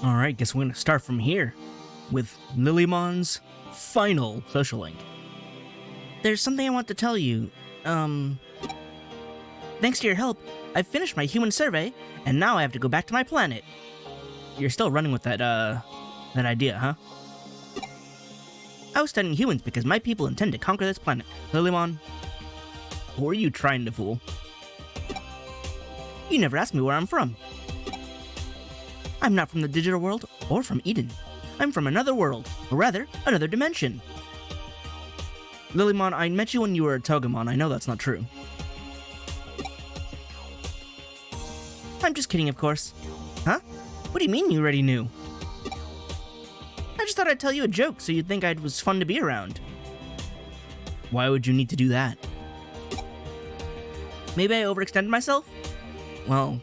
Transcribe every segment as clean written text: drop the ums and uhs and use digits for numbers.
Alright, guess we're gonna start from here with Lilymon's final social link. There's something I want to tell you. Thanks to your help, I've finished my human survey, and now I have to go back to my planet. You're still running with that idea, huh? I was studying humans because my people intend to conquer this planet. Lilymon, who are you trying to fool? You never asked me where I'm from. I'm not from the digital world or from Eden. I'm from another world, or rather, another dimension. Lilymon, I met you when you were a Togemon. I know that's not true. I'm just kidding, of course. Huh? What do you mean you already knew? I just thought I'd tell you a joke so you'd think I was fun to be around. Why would you need to do that? Maybe I overextended myself? Well,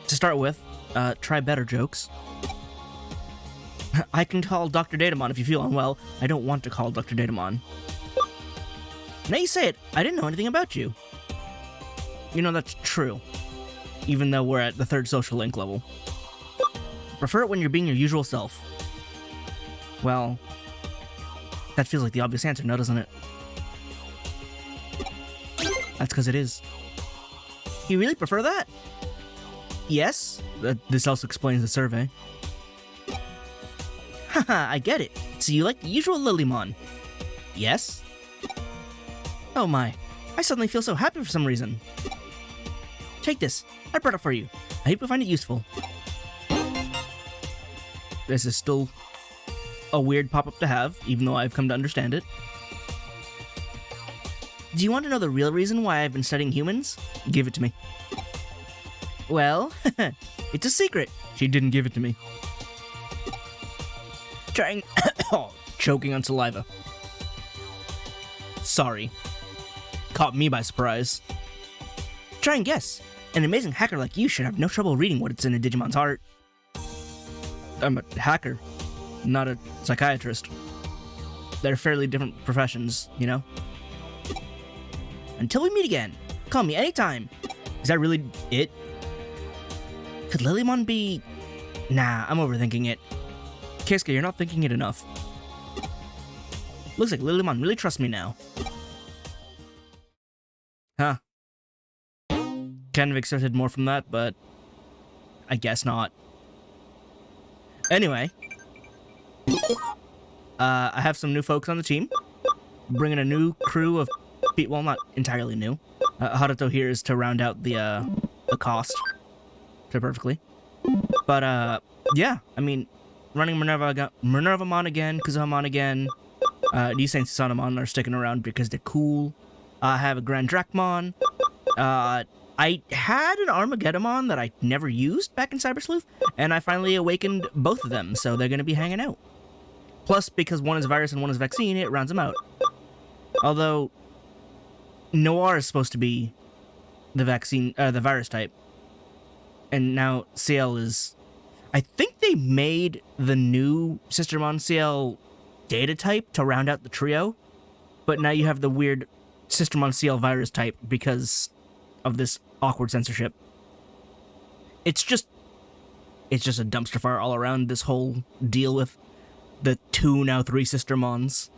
to start with, try better jokes. I can call Dr. Datamon if you feel unwell. I don't want to call Dr. Datamon. Now you say it, I didn't know anything about you. You know, that's true. Even though we're at the 3rd social link level. Prefer it when you're being your usual self. Well, that feels like the obvious answer now, doesn't it? That's because it is. You really prefer that? Yes. This also explains the survey. Haha, I get it. So you like the usual Lilymon? Yes? Oh my, I suddenly feel so happy for some reason. Take this. I brought it for you. I hope you find it useful. This is still a weird pop-up to have, even though I've come to understand it. Do you want to know the real reason why I've been studying humans? Give it to me. Well, it's a secret. She didn't give it to me. Trying... choking on saliva. Sorry. Caught me by surprise. Try and guess. An amazing hacker like you should have no trouble reading what's in a Digimon's heart. I'm a hacker, not a psychiatrist. They're fairly different professions, you know? Until we meet again, call me anytime. Is that really it? Could Lilymon be... Nah, I'm overthinking it. Keisuke, you're not thinking it enough. Looks like Lilymon really trusts me now. Huh. Kind of expected more from that, but I guess not. Anyway, I have some new folks on the team. Bringing a new crew of people, well, not entirely new. Haruto here is to round out the cost to perfectly. But, yeah, I mean, running Minervamon again, Kuzuhamon again, Nisei and Susanamon are sticking around because they're cool. I have a Grand Dracmon. I had an Armageddonmon that I never used back in Cyber Sleuth, and I finally awakened both of them, so they're going to be hanging out. Plus, because one is virus and one is vaccine, it rounds them out. Although, Noir is supposed to be the vaccine, the virus type. And now CL is... I think they made the new Sistermon CL data type to round out the trio, but now you have the weird Sistermon CL virus type because of this awkward censorship. It's just a dumpster fire all around, this whole deal with the 2, now 3 Sistermons.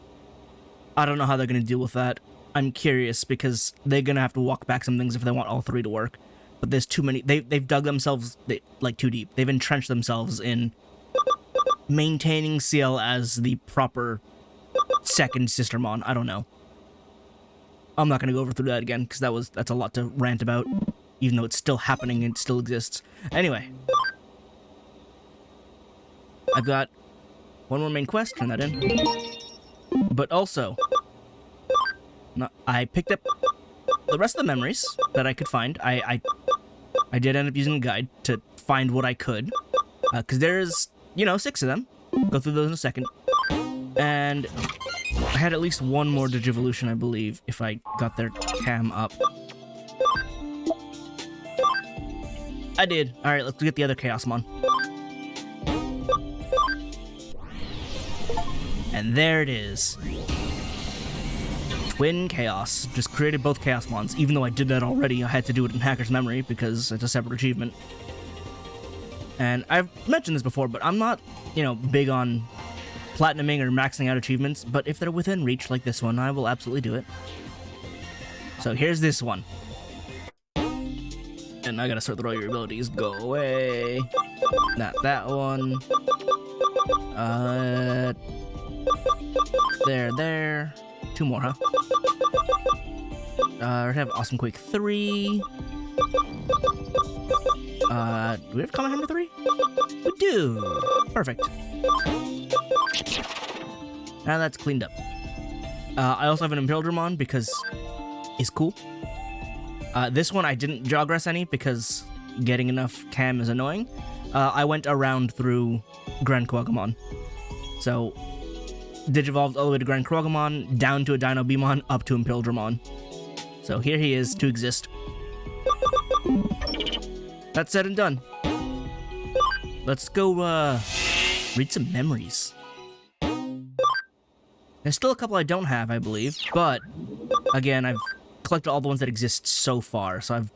I don't know how they're going to deal with that. I'm curious because they're going to have to walk back some things if they want all 3 to work. But there's too many. They've dug themselves like too deep. They've entrenched themselves in maintaining CL as the proper 2nd Sistermon. I don't know. I'm not going to go over through that again, because that's a lot to rant about, even though it's still happening and it still exists. Anyway. I've got one more main quest, turn that in. But also, I picked up the rest of the memories that I could find. I did end up using a guide to find what I could, because there's, 6 of them. Go through those in a second. And I had at least one more Digivolution, I believe, if I got their cam up. I did. Alright, let's get the other Chaosmon. And there it is. Twin Chaos. Just created both Chaosmons. Even though I did that already, I had to do it in Hacker's Memory, because it's a separate achievement. And I've mentioned this before, but I'm not, big on platinuming or maxing out achievements, but if they're within reach like this one, I will absolutely do it. So here's this one. And I gotta start with all your abilities. Go away. Not that one. There. 2 more, huh? We have Awesome Quake 3. Do we have Comet Hammer 3? We do! Perfect. Now that's cleaned up. I also have an Impildramon because it's cool. This one I didn't Jogress any because getting enough cam is annoying. I went around through Grand Quagamon. So, Digivolved all the way to Grand Quagamon, down to a Dino Beamon, up to Impildramon. So here he is to exist. That's said and done. Let's go, read some memories. There's still a couple I don't have, I believe, but, again, I've collected all the ones that exist so far, so I've,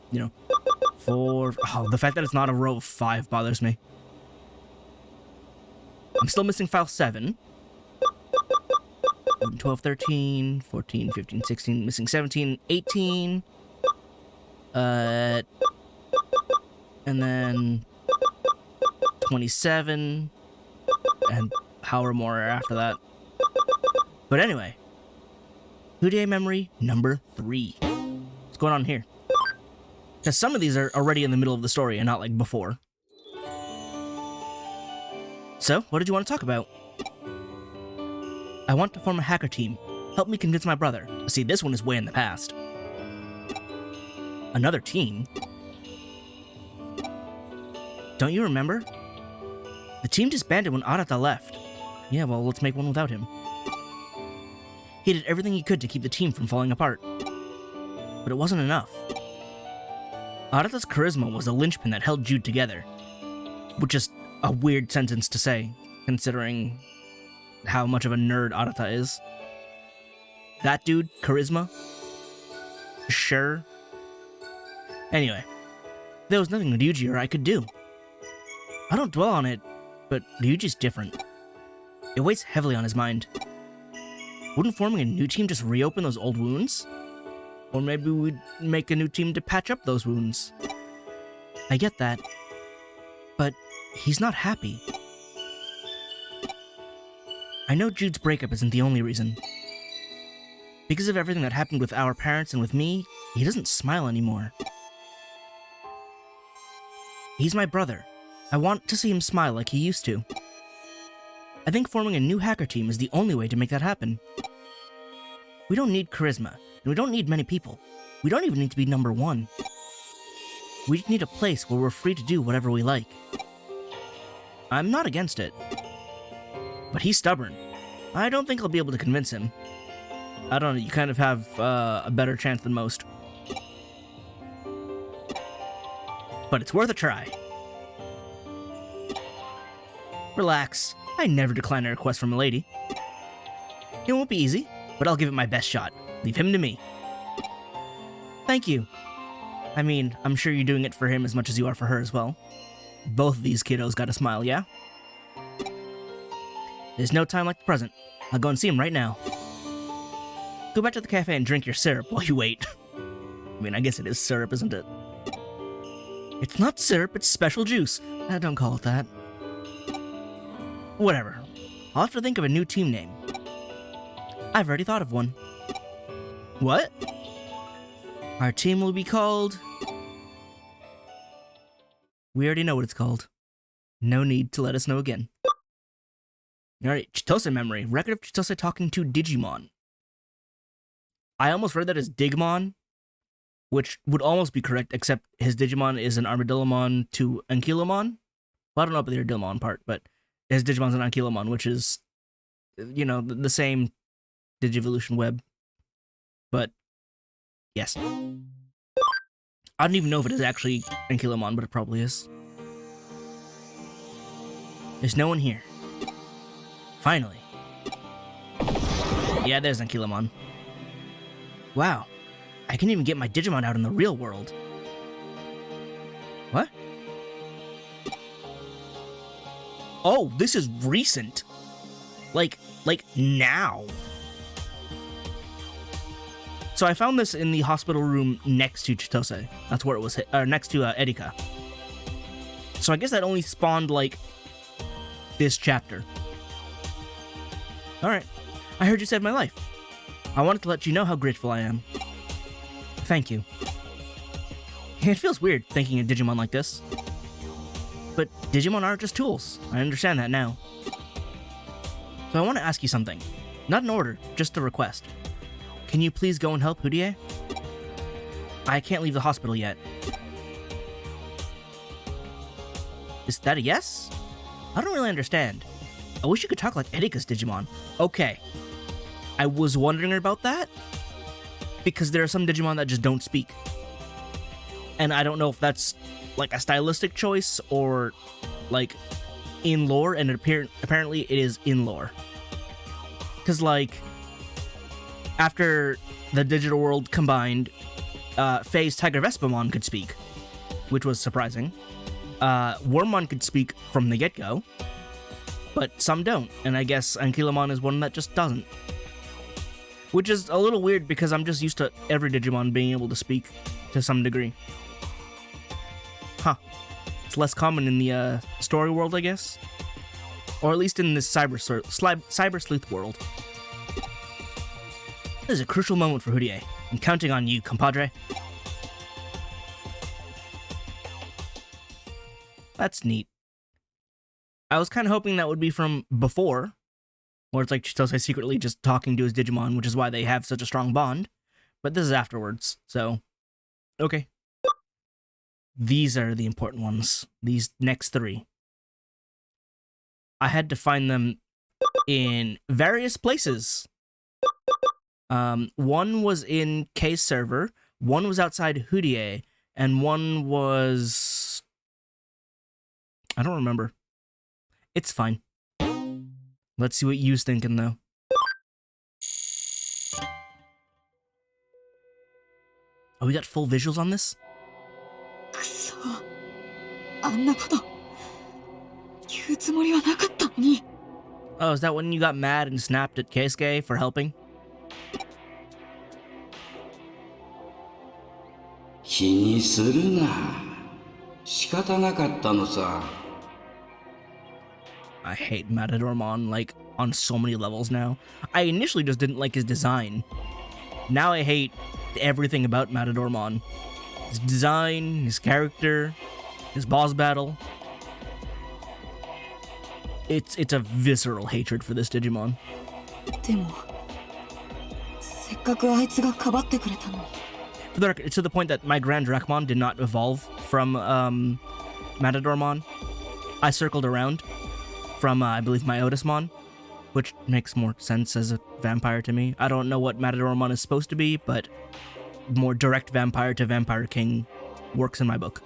4... Oh, the fact that it's not a row of 5 bothers me. I'm still missing file 7. 12, 13, 14, 15, 16, missing 17, 18. And then 27, and however more after that. But anyway, Who Day memory number 3. What's going on here? Because some of these are already in the middle of the story and not like before. So, what did you want to talk about? I want to form a hacker team. Help me convince my brother. See, this one is way in the past. Another team? Don't you remember? The team disbanded when Arata left. Yeah, well, let's make one without him. He did everything he could to keep the team from falling apart. But it wasn't enough. Arata's charisma was the linchpin that held Jude together. Which is a weird sentence to say, considering how much of a nerd Arata is. That dude, charisma? Sure. Anyway, there was nothing Ryuji or I could do. I don't dwell on it, but Ryuji's different. It weighs heavily on his mind. Wouldn't forming a new team just reopen those old wounds? Or maybe we'd make a new team to patch up those wounds. I get that, but he's not happy. I know Jude's breakup isn't the only reason. Because of everything that happened with our parents and with me, he doesn't smile anymore. He's my brother. I want to see him smile like he used to. I think forming a new hacker team is the only way to make that happen. We don't need charisma, and we don't need many people. We don't even need to be number 1. We just need a place where we're free to do whatever we like. I'm not against it. But he's stubborn. I don't think I'll be able to convince him. I don't know, you kind of have a better chance than most. But it's worth a try. Relax. I never decline a request from a lady. It won't be easy, but I'll give it my best shot. Leave him to me. Thank you. I mean, I'm sure you're doing it for him as much as you are for her as well. Both of these kiddos got a smile, yeah? There's no time like the present. I'll go and see him right now. Go back to the cafe and drink your syrup while you wait. I mean, I guess it is syrup, isn't it? It's not syrup, it's special juice. Don't call it that. Whatever. I'll have to think of a new team name. I've already thought of one. What? Our team will be called... We already know what it's called. No need to let us know again. Alright, Chitose memory. Record of Chitose talking to Digimon. I almost read that as Digimon, which would almost be correct, except his Digimon is an Armadillomon to Ankylomon. Well, I don't know about the Armadillomon part, but his Digimon's an Ankylomon, which is, the same Digivolution web. But, yes. I don't even know if it is actually Ankylomon, but it probably is. There's no one here. Finally. Yeah, there's Ankylomon. Wow. I can even get my Digimon out in the real world. What? Oh, this is recent. Like now. So I found this in the hospital room next to Chitose. That's where it was next to Erika. So I guess that only spawned, like, this chapter. Alright. I heard you saved my life. I wanted to let you know how grateful I am. Thank you. It feels weird thinking of Digimon like this. But Digimon aren't just tools. I understand that now. So I want to ask you something. Not an order, just a request. Can you please go and help Hudie? I can't leave the hospital yet. Is that a yes? I don't really understand. I wish you could talk like Erika's Digimon. Okay. I was wondering about that, because there are some Digimon that just don't speak. And I don't know if that's like a stylistic choice or like in lore, and apparently it is in lore. Because like, after the digital world combined, Faye's Tiger Vespamon could speak, which was surprising. Wormmon could speak from the get-go, but some don't, and I guess Ankylamon is one that just doesn't. Which is a little weird because I'm just used to every Digimon being able to speak to some degree. Huh. It's less common in the story world, I guess. Or at least in this Cyber Sleuth world. This is a crucial moment for Hudie. I'm counting on you, compadre. That's neat. I was kind of hoping that would be from before, where it's like Chitose secretly just talking to his Digimon, which is why they have such a strong bond. But this is afterwards, so okay. These are the important ones. These next three. I had to find them in various places. One was in K's server, one was outside Hudie, and one was... I don't remember. It's fine. Let's see what you's thinking, though. Oh, we got full visuals on this? Oh, is that when you got mad and snapped at Keisuke for helping? I hate Matadormon, like, on so many levels now. I initially just didn't like his design. Now I hate everything about Matadormon. His design, his character, his boss battle. It's a visceral hatred for this Digimon. For the record, it's to the point that my Grand Dracmon did not evolve from Matadormon. I circled around from, I believe, my Otismon, which makes more sense as a vampire to me. I don't know what Matadormon is supposed to be, but more direct vampire to Vampire King works in my book.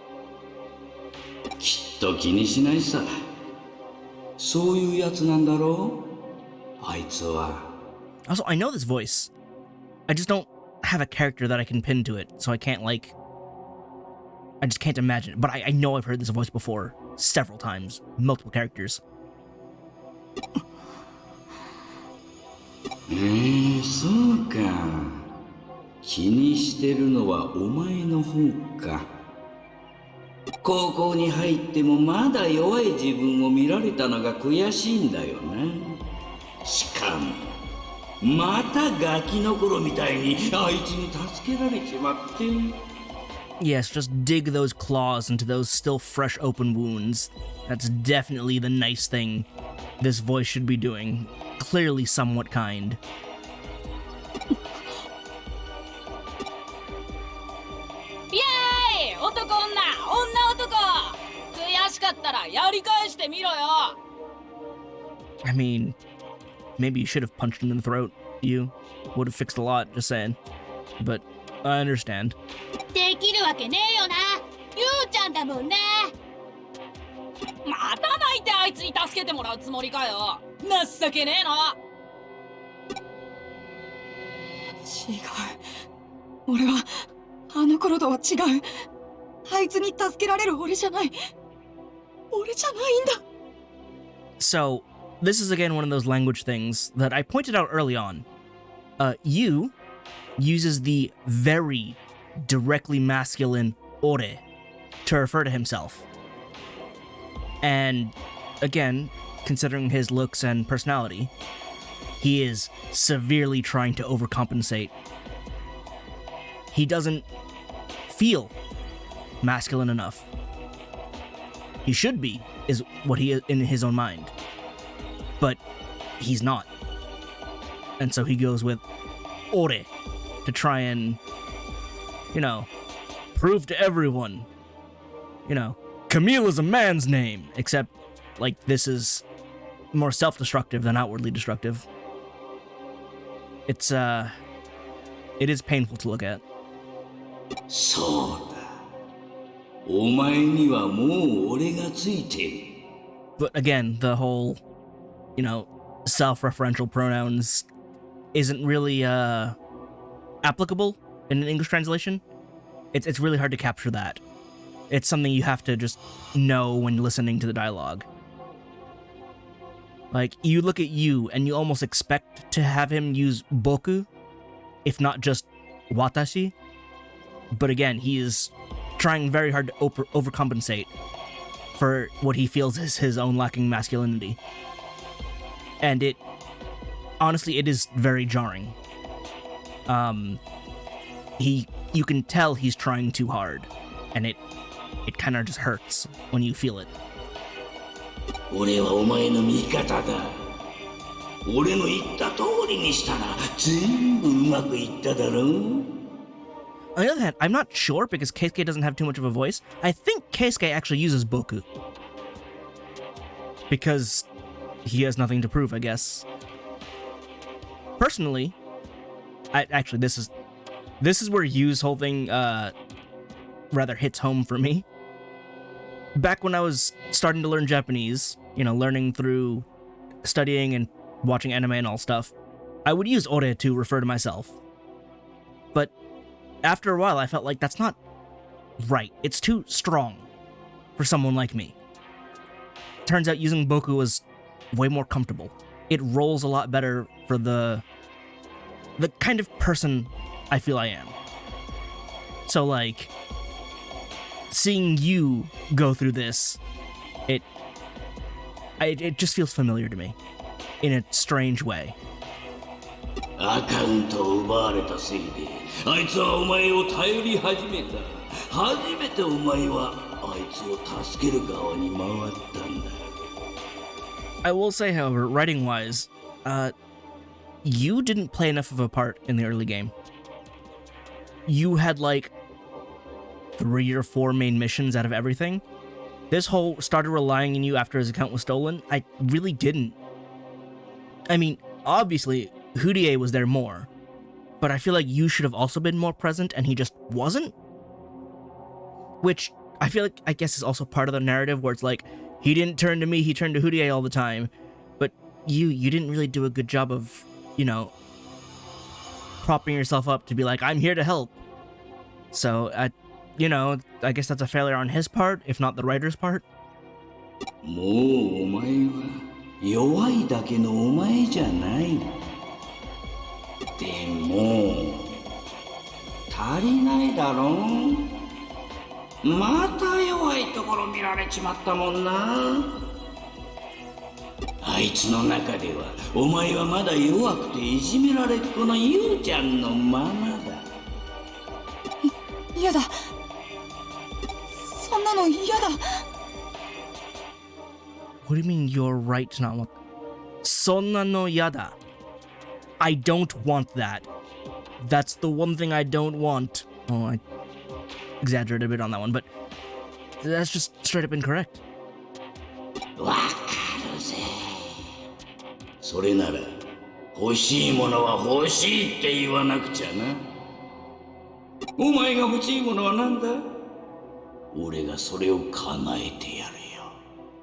Also, I know this voice. I just don't have a character that I can pin to it, so I can't, like... I just can't imagine it. But I know I've heard this voice before several times. Multiple characters. そうか。気にしてるのはお前の方か。高校に入ってもまだ弱い自分を見られたのが悔しいんだよな。しかも、またガキの頃みたいにあいつに助けられちまって。Yes, just dig those claws into those still fresh open wounds. That's definitely the nice thing this voice should be doing. Clearly somewhat kind. Yay! 男女、女男！悔しかったらやり返してみろよ! I mean, maybe you should have punched him in the throat. You would have fixed a lot, just saying. But I understand. できるわけねえよな。ゆうちゃんだもんね。また泣いてあいつに助けてもらうつもりかよ。情けねえの。違う。俺はあの頃とは違う。あいつに助けられる俺じゃない。俺じゃないんだ。So, this is again one of those language things that I pointed out early on. You uses the very directly masculine ore to refer to himself. And again, considering his looks and personality, he is severely trying to overcompensate. He doesn't feel masculine enough. He should be, is what he is in his own mind. But he's not. And so he goes with ore to try and, prove to everyone, Camille is a man's name, except, this is more self-destructive than outwardly destructive. It is painful to look at. そうだ。お前にはもう俺がついてる。 But again, the whole, self-referential pronouns isn't really applicable in an English translation. It's really hard to capture that. It's something you have to just know when listening to the dialogue. You look at you and you almost expect to have him use boku, if not just watashi. But again, he is trying very hard to overcompensate for what he feels is his own lacking masculinity. And honestly, it is very jarring. You can tell he's trying too hard, and it kind of just hurts when you feel it. 俺はお前の味方だ。俺の言った通りにしたら全部うまくいっただろう。 On the other hand, I'm not sure because Keisuke doesn't have too much of a voice. I think Keisuke actually uses boku. Because he has nothing to prove, I guess. Personally, this is where Yu's whole thing rather hits home for me. Back when I was starting to learn Japanese, learning through studying and watching anime and all stuff, I would use ore to refer to myself. But after a while, I felt like that's not right. It's too strong for someone like me. Turns out using boku was way more comfortable. It rolls a lot better for the kind of person I feel I am. So, seeing you go through this, it just feels familiar to me in a strange way. アカウントを奪われたせいであいつはお前を頼り始めた。初めてお前はあいつを助ける側に回ったんだ。 I will say, however, writing-wise, you didn't play enough of a part in the early game. You had 3 or 4 main missions out of everything. This whole started relying on you after his account was stolen. I really didn't. I mean, obviously, Hudie was there more, but I feel like you should have also been more present and he just wasn't. Which I feel like, I guess, is also part of the narrative where it's he didn't turn to me, he turned to Hudie all the time. But you didn't really do a good job of, propping yourself up to be I'm here to help. So, I guess that's a failure on his part, if not the writer's part. もうお前は弱いだけのお前じゃない。でも足りないだろう。また弱いところ見られちまったもんな。あいつの中ではお前はまだ弱くていじめられっ子のゆうちゃんのままだ。嫌だ。そんなの嫌だ。 What do you mean you're right to not want... Sonna no yada. I don't want that. That's the one thing I don't want. Oh, I exaggerated a bit on that one, but that's just straight up incorrect. わかるぜ。それなら欲しいものは欲しいって言わなくちゃな。お前が欲しいものは何だ？俺がそれを叶えてやるよ。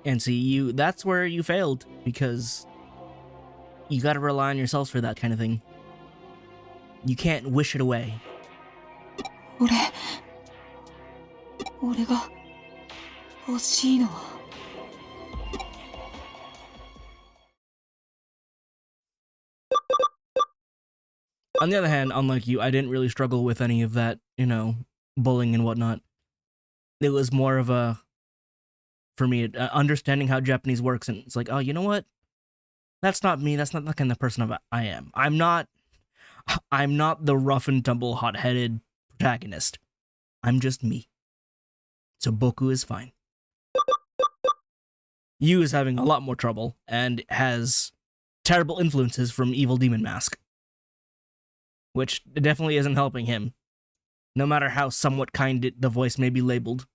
And see, that's where you failed, because you gotta rely on yourselves for that kind of thing. You can't wish it away. 俺が欲しいのは On the other hand, unlike you, I didn't really struggle with any of that, you know, bullying and whatnot. It was more of a, for me, understanding how Japanese works, and it's like, oh, you know what? That's not me. That's not the kind of person I am. I'm not the rough and tumble, hot-headed protagonist. I'm just me. So Boku is fine. Yu is having a lot more trouble and has terrible influences from Evil Demon Mask, which definitely isn't helping him, no matter how somewhat kind the voice may be labeled.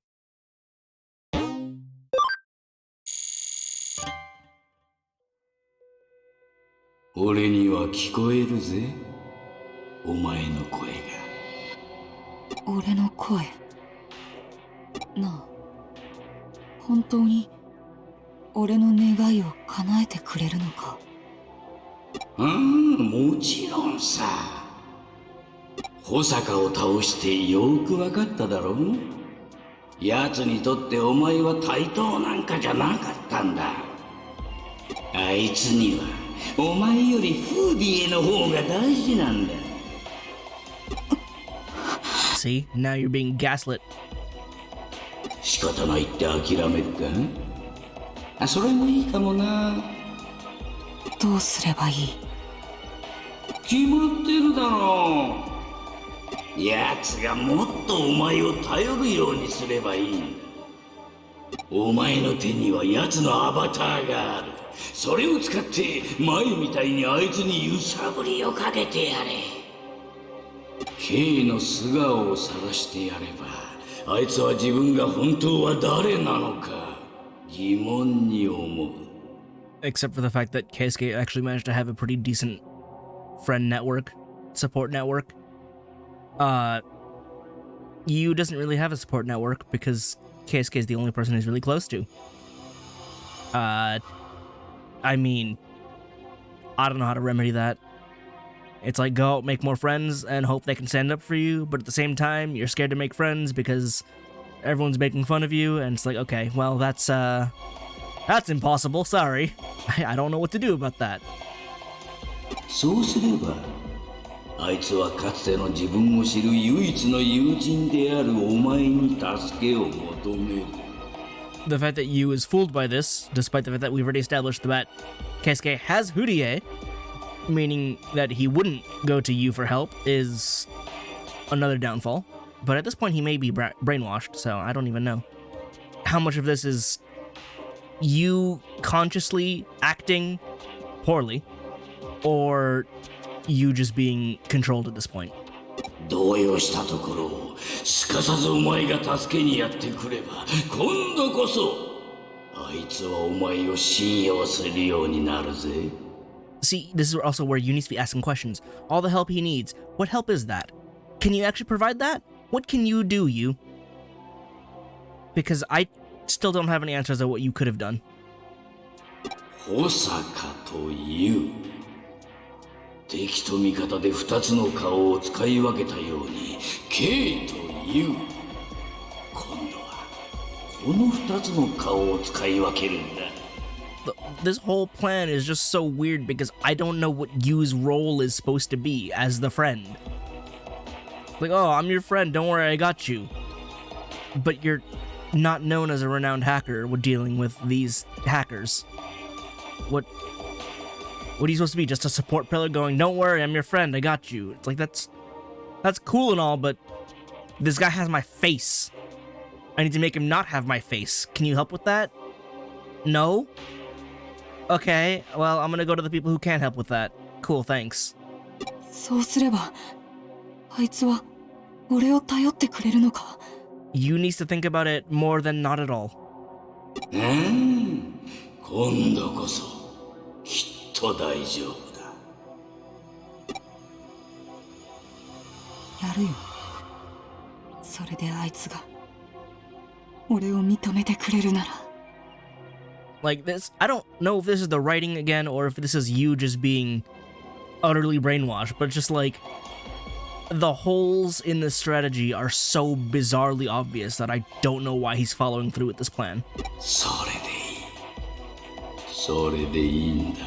俺には聞こえるぜ、お前の声が。俺の声なあ、本当に俺の願いを叶えてくれるのか？もちろんさ。保坂を倒してよくわかっただろう。奴にとってお前は対等なんかじゃなかったんだ。あいつにはお前よりフーディエの方が大事なんだ。See, now you're being gaslit. 仕方ないって諦めるか？それもいいかもな。どうすればいい？決まってるだろう。奴がもっとお前を頼るようにすればいいんだ。お前の手には奴のアバターがある。それを使って前みたいにあいつに揺さぶりをかけてやれ。K の素顔を探してやれば、あいつは自分が本当は誰なのか疑問に思う。Except for the fact that Keisuke actually managed to have a pretty decent friend network, support network. Yu doesn't really have a support network because Keisuke is the only person he's really close to. I mean, I don't know how to remedy that. It's like, go out, make more friends, and hope they can stand up for you, but at the same time, you're scared to make friends because everyone's making fun of you, and it's like, okay, well, that's impossible, sorry. I don't know what to do about that. そうすれば、あいつはかつての自分を知る唯一の友人であるお前に助けを求める。The fact that Yu is fooled by this, despite the fact that we've already established that Keisuke has Hudie, meaning that he wouldn't go to Yu for help, is another downfall. But at this point, he may be brainwashed, so I don't even know. How much of this is Yu consciously acting poorly, or Yu just being controlled at this point? 動揺したところをすかさずお前が助けにやってくれば、今度こそあいつはお前を信用するようになるぜ。See, this is also where Yu needs to be asking questions. All the help he needs, what help is that? Can you actually provide that? What can you do, Yu? Because I still don't have any answers on what you could have done. 保坂とYu。敵と味方で二つの顔を使い分けたように K とYu。今度はこの二つの顔を使い分けるんだ。This whole plan is just so weird because I don't know what Yu's role is supposed to be as the friend. Like, oh, I'm your friend, don't worry, I got you. But you're not known as a renowned hacker with dealing with these hackers. What are you supposed to be? Just a support pillar going, don't worry, I'm your friend, I got you. It's like, that's cool and all, but this guy has my face. I need to make him not have my face. Can you help with that? No? Okay, well, I'm gonna go to the people who can help with that. Cool, thanks. そうすれば、あいつは俺を頼ってくれるのか? You needs to think about it more than not at all. 今度こそきっと大丈夫だ。やるよ。それであいつが俺を認めてくれるなら。Like this, I don't know if this is the writing again or if this is you just being utterly brainwashed, but just like the holes in the strategy are so bizarrely obvious that I don't know why he's following through with this plan. それでいい。それでいいんだ。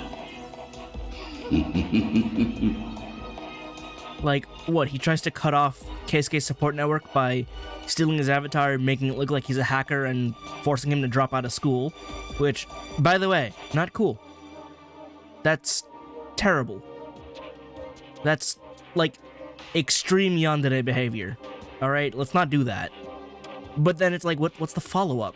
Like, what, he tries to cut off Keisuke's support network by stealing his avatar, making it look like he's a hacker, and forcing him to drop out of school. Which, by the way, not cool. That's terrible. That's, like, extreme yandere behavior. Alright, let's not do that. But then it's like, what's the follow-up?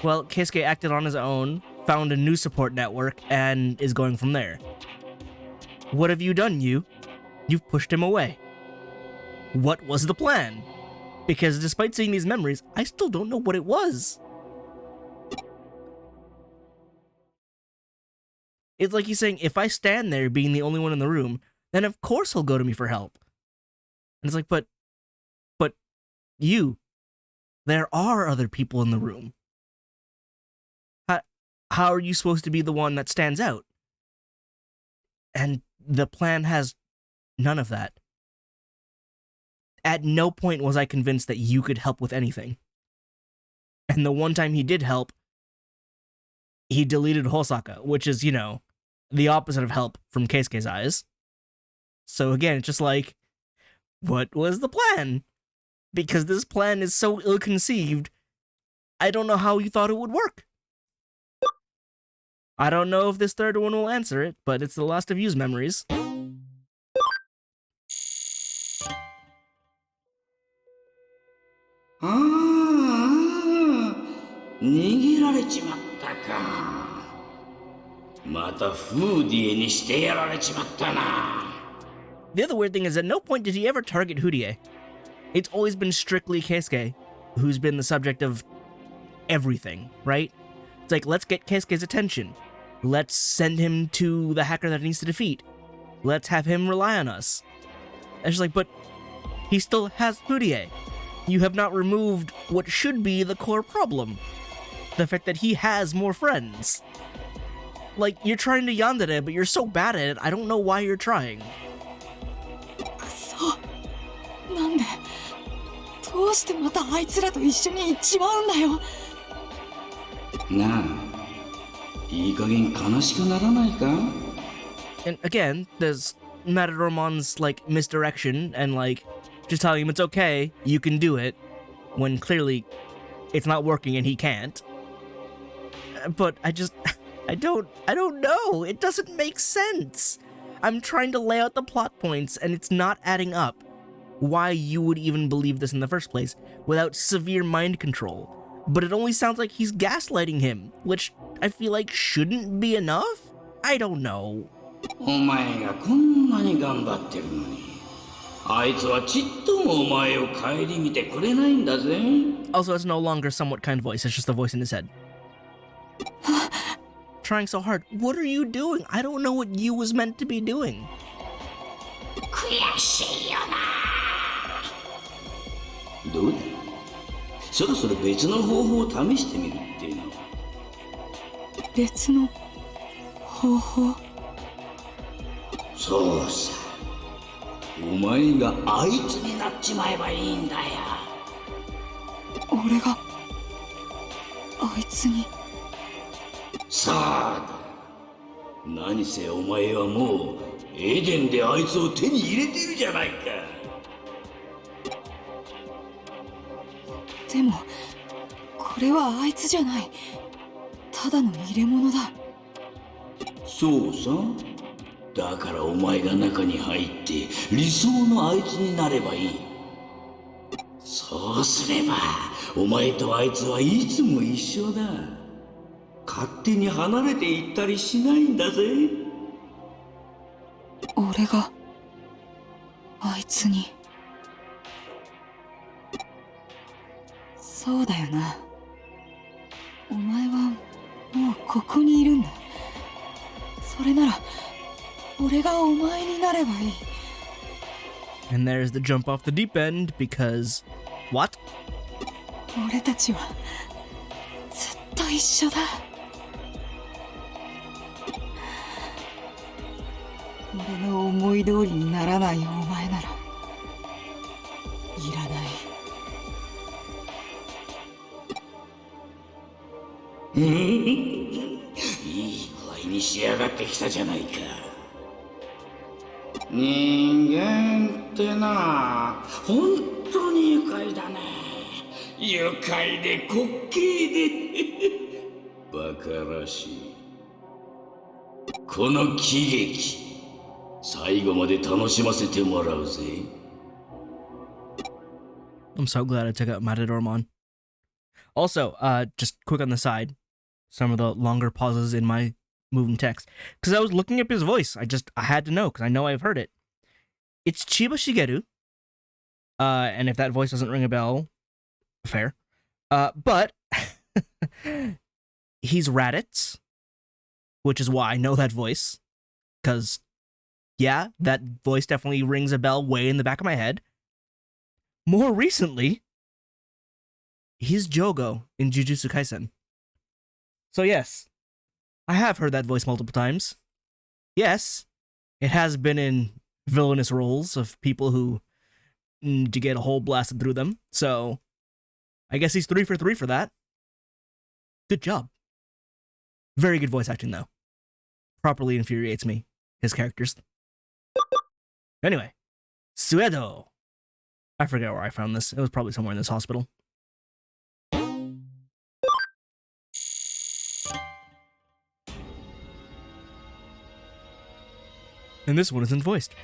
Well, Keisuke acted on his own, found a new support network, and is going from there. What have you done, you? You've pushed him away. What was the plan? Because despite seeing these memories, I still don't know what it was. It's like he's saying, if I stand there being the only one in the room, then of course he'll go to me for help. And it's like, but you, there are other people in the room. How are you supposed to be the one that stands out? And the plan has none of that. At no point was I convinced that you could help with anything. And the one time he did help, he deleted Hosaka, which is, you know, the opposite of help from Keisuke's eyes. So again, it's just like, what was the plan? Because this plan is so ill-conceived, I don't know how you thought it would work. I don't know if this third one will answer it, but it's the last of you's memories. ああ、逃げられちまったか。またフーディエにしてやられちまったな。 The other weird thing is at no point did he ever target Hudie. It's always been strictly Keisuke, who's been the subject of everything, right? It's like, let's get Keisuke's attention. Let's send him to the hacker that he needs to defeat. Let's have him rely on us. And she's like, but he still has Hudie. You have not removed what should be the core problem. The fact that he has more friends. Like, you're trying to yandere, but you're so bad at it, I don't know why you're trying. なんでどうしてまたあいつらと一緒に行っちまうんだよ。なあ、いい加減悲しくならないか? And again, there's Matadormon's, like, misdirection and, like, just telling him it's okay, you can do it, when clearly it's not working and he can't. But I don't know. It doesn't make sense. I'm trying to lay out the plot points and it's not adding up. Why you would even believe this in the first place without severe mind control. But it only sounds like he's gaslighting him, which I feel like shouldn't be enough? I don't know. お前がこんなに頑張ってるのに、あいつはちっともお前を顧みてくれないんだぜ。 Also, it's no longer somewhat kind voice, it's just a voice in his head. Trying so hard. What are you doing? I don't know what you was meant to be doing. 悔しいよな。どうだ、そろそろ別の方法を試してみるっていうのは。別の方法？そうさ、お前があいつになっちまえばいいんだよ。俺があいつに？さあだ、何せお前はもうエデンであいつを手に入れてるじゃないか。でもこれはあいつじゃない。ただの入れ物だ。そうさ、だからお前が中に入って理想のあいつになればいい。そうすればお前とあいつはいつも一緒だ。勝手に離れていったりしないんだぜ。俺があいつに？そうだよな。お前はもうここにいるんだ。それなら俺がお前になればいい。 And there's the jump off the deep end because... What? 俺たちはずっと一緒だ。俺の思い通りにならないお前ならいらない。いい具合に仕上がってきたじゃないか。人間ってな、本当に愉快だね。愉快で滑稽でバカらしい。この喜劇、最後まで楽しませてもらうぜ。 I'm so glad I took out Matadormon. Also, just quick on the side, some of the longer pauses in my moving text, because I was looking up his voice. I had to know, because I know I've heard it. It's Chiba Shigeru. And if that voice doesn't ring a bell, fair. But he's Raditz, which is why I know that voice. Because, yeah, that voice definitely rings a bell way in the back of my head. More recently, he's Jogo in Jujutsu Kaisen. So yes, I have heard that voice multiple times. Yes, it has been in villainous roles of people who need to get a hole blasted through them. So I guess he's 3 for 3 for that. Good job. Very good voice acting, though. Properly infuriates me, his characters. Anyway, Suedo. I forget where I found this. It was probably somewhere in this hospital. And this one isn't voiced.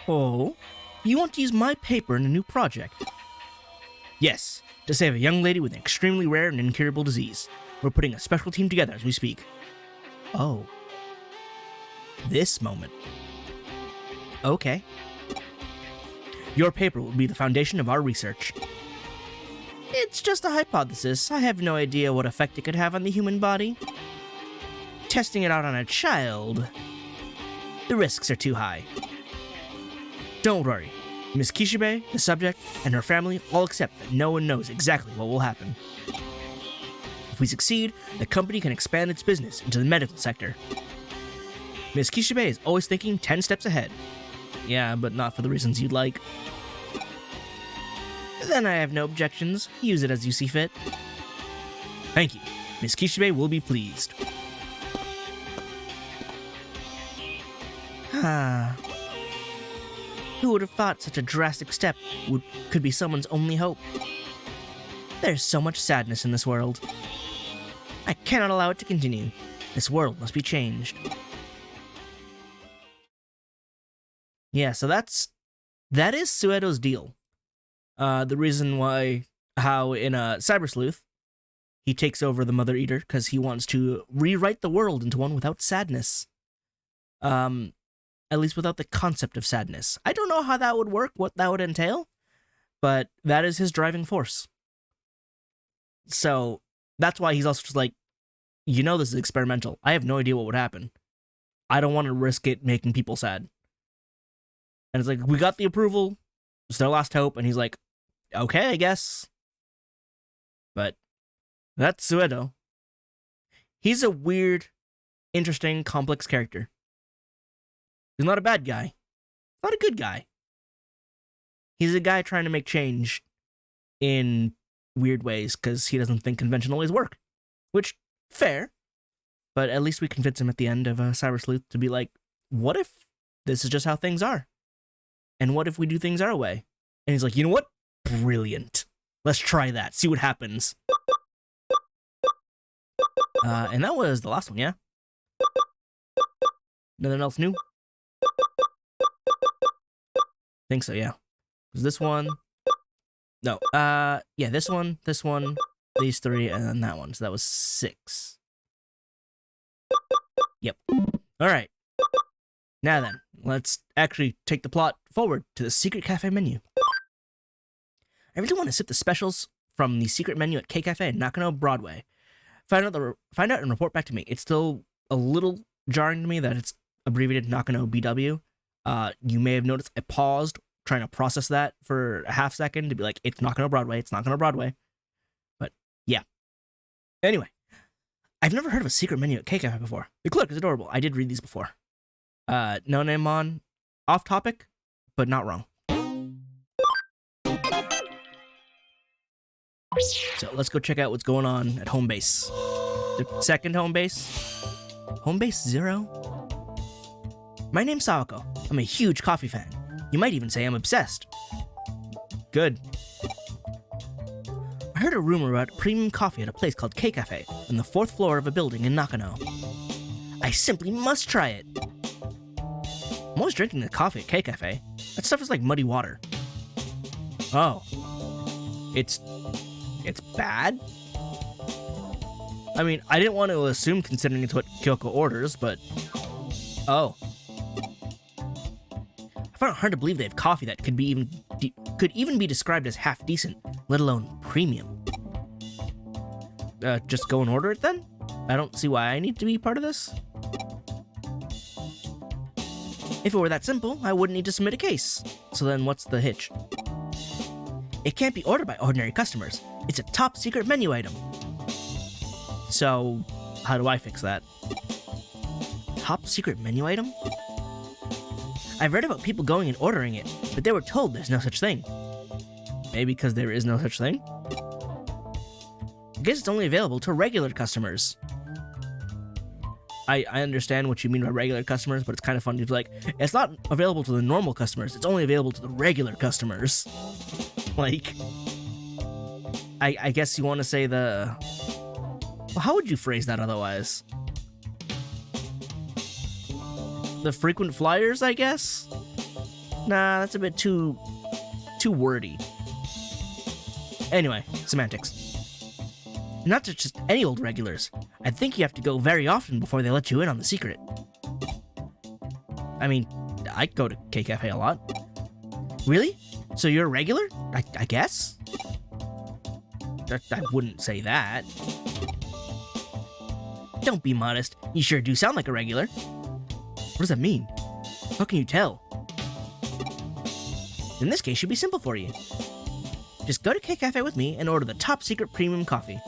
Oh, you want to use my paper in a new project? Yes, to save a young lady with an extremely rare and incurable disease. We're putting a special team together as we speak. Oh. This moment. Okay. Your paper will be the foundation of our research. It's just a hypothesis. I have no idea what effect it could have on the human body. Testing it out on a child, the risks are too high. Don't worry. Miss Kishibe, the subject, and her family all accept that no one knows exactly what will happen. If we succeed, the company can expand its business into the medical sector. Miss Kishibe is always thinking 10 steps ahead. Yeah, but not for the reasons you'd like. Then I have no objections. Use it as you see fit. Thank you. Miss Kishibe will be pleased. Ah. Who would have thought such a drastic step could be someone's only hope? There's so much sadness in this world. I cannot allow it to continue. This world must be changed. Yeah, so that is Suedo's deal. The reason how in Cyber Sleuth, he takes over the Mother Eater because he wants to rewrite the world into one without sadness. At least without the concept of sadness. I don't know how that would work, what that would entail, but that is his driving force. So that's why he's also just like, you know, this is experimental. I have no idea what would happen. I don't want to risk it making people sad. And it's like, we got the approval. It's their last hope. And he's like, okay, I guess. But that's Suedo. He's a weird, interesting, complex character. He's not a bad guy. Not a good guy. He's a guy trying to make change in weird ways because he doesn't think conventional ways work. Which, fair. But at least we convince him at the end of Cyber Sleuth to be like, what if this is just how things are? And what if we do things our way? And he's like, you know what? Brilliant. Let's try that. See what happens. And that was the last one, yeah? Nothing else new? Think so, yeah. Was this one? No. Yeah, this one, these three, and then that one. So that was 6. Yep. All right. Now then, let's actually take the plot forward to the secret cafe menu. I really want to sip the specials from the secret menu at K Cafe in Nakano Broadway. Find out and report back to me. It's still a little jarring to me that it's abbreviated Nakano BW. You may have noticed I paused trying to process that for a half second to be like, it's Nakano Broadway, it's Nakano Broadway. But yeah. Anyway, I've never heard of a secret menu at K Cafe before. The clerk is adorable. I did read these before. No name on, off topic, but not wrong. So let's go check out what's going on at home base. The second home base? Home base 0? My name's Sawako. I'm a huge coffee fan. You might even say I'm obsessed. Good. I heard a rumor about premium coffee at a place called K-Cafe on the 4th floor of a building in Nakano. I simply must try it. I'm always drinking the coffee at K-Cafe. That stuff is like muddy water. Oh. It's bad? I mean, I didn't want to assume considering it's what Kyoko orders, but... Oh. I find it hard to believe they have coffee that could even be described as half decent, let alone premium. Just go and order it then? I don't see why I need to be part of this. If it were that simple, I wouldn't need to submit a case. So then what's the hitch? It can't be ordered by ordinary customers. It's a top secret menu item. So, how do I fix that? Top secret menu item? I've read about people going and ordering it, but they were told there's no such thing. Maybe because there is no such thing? I guess it's only available to regular customers. I understand what you mean by regular customers, but it's kind of funny to be like, it's not available to the normal customers, it's only available to the regular customers. Like, I guess you want to say the... Well, how would you phrase that otherwise? The frequent flyers, I guess? Nah, that's a bit too wordy. Anyway, semantics. Not just any old regulars. I think you have to go very often before they let you in on the secret. I mean, I go to K-Cafe a lot. Really? So you're a regular? I guess? I wouldn't say that. Don't be modest. You sure do sound like a regular. What does that mean? How can you tell? In this case, should be simple for you. Just go to K-Cafe with me and order the top secret premium coffee.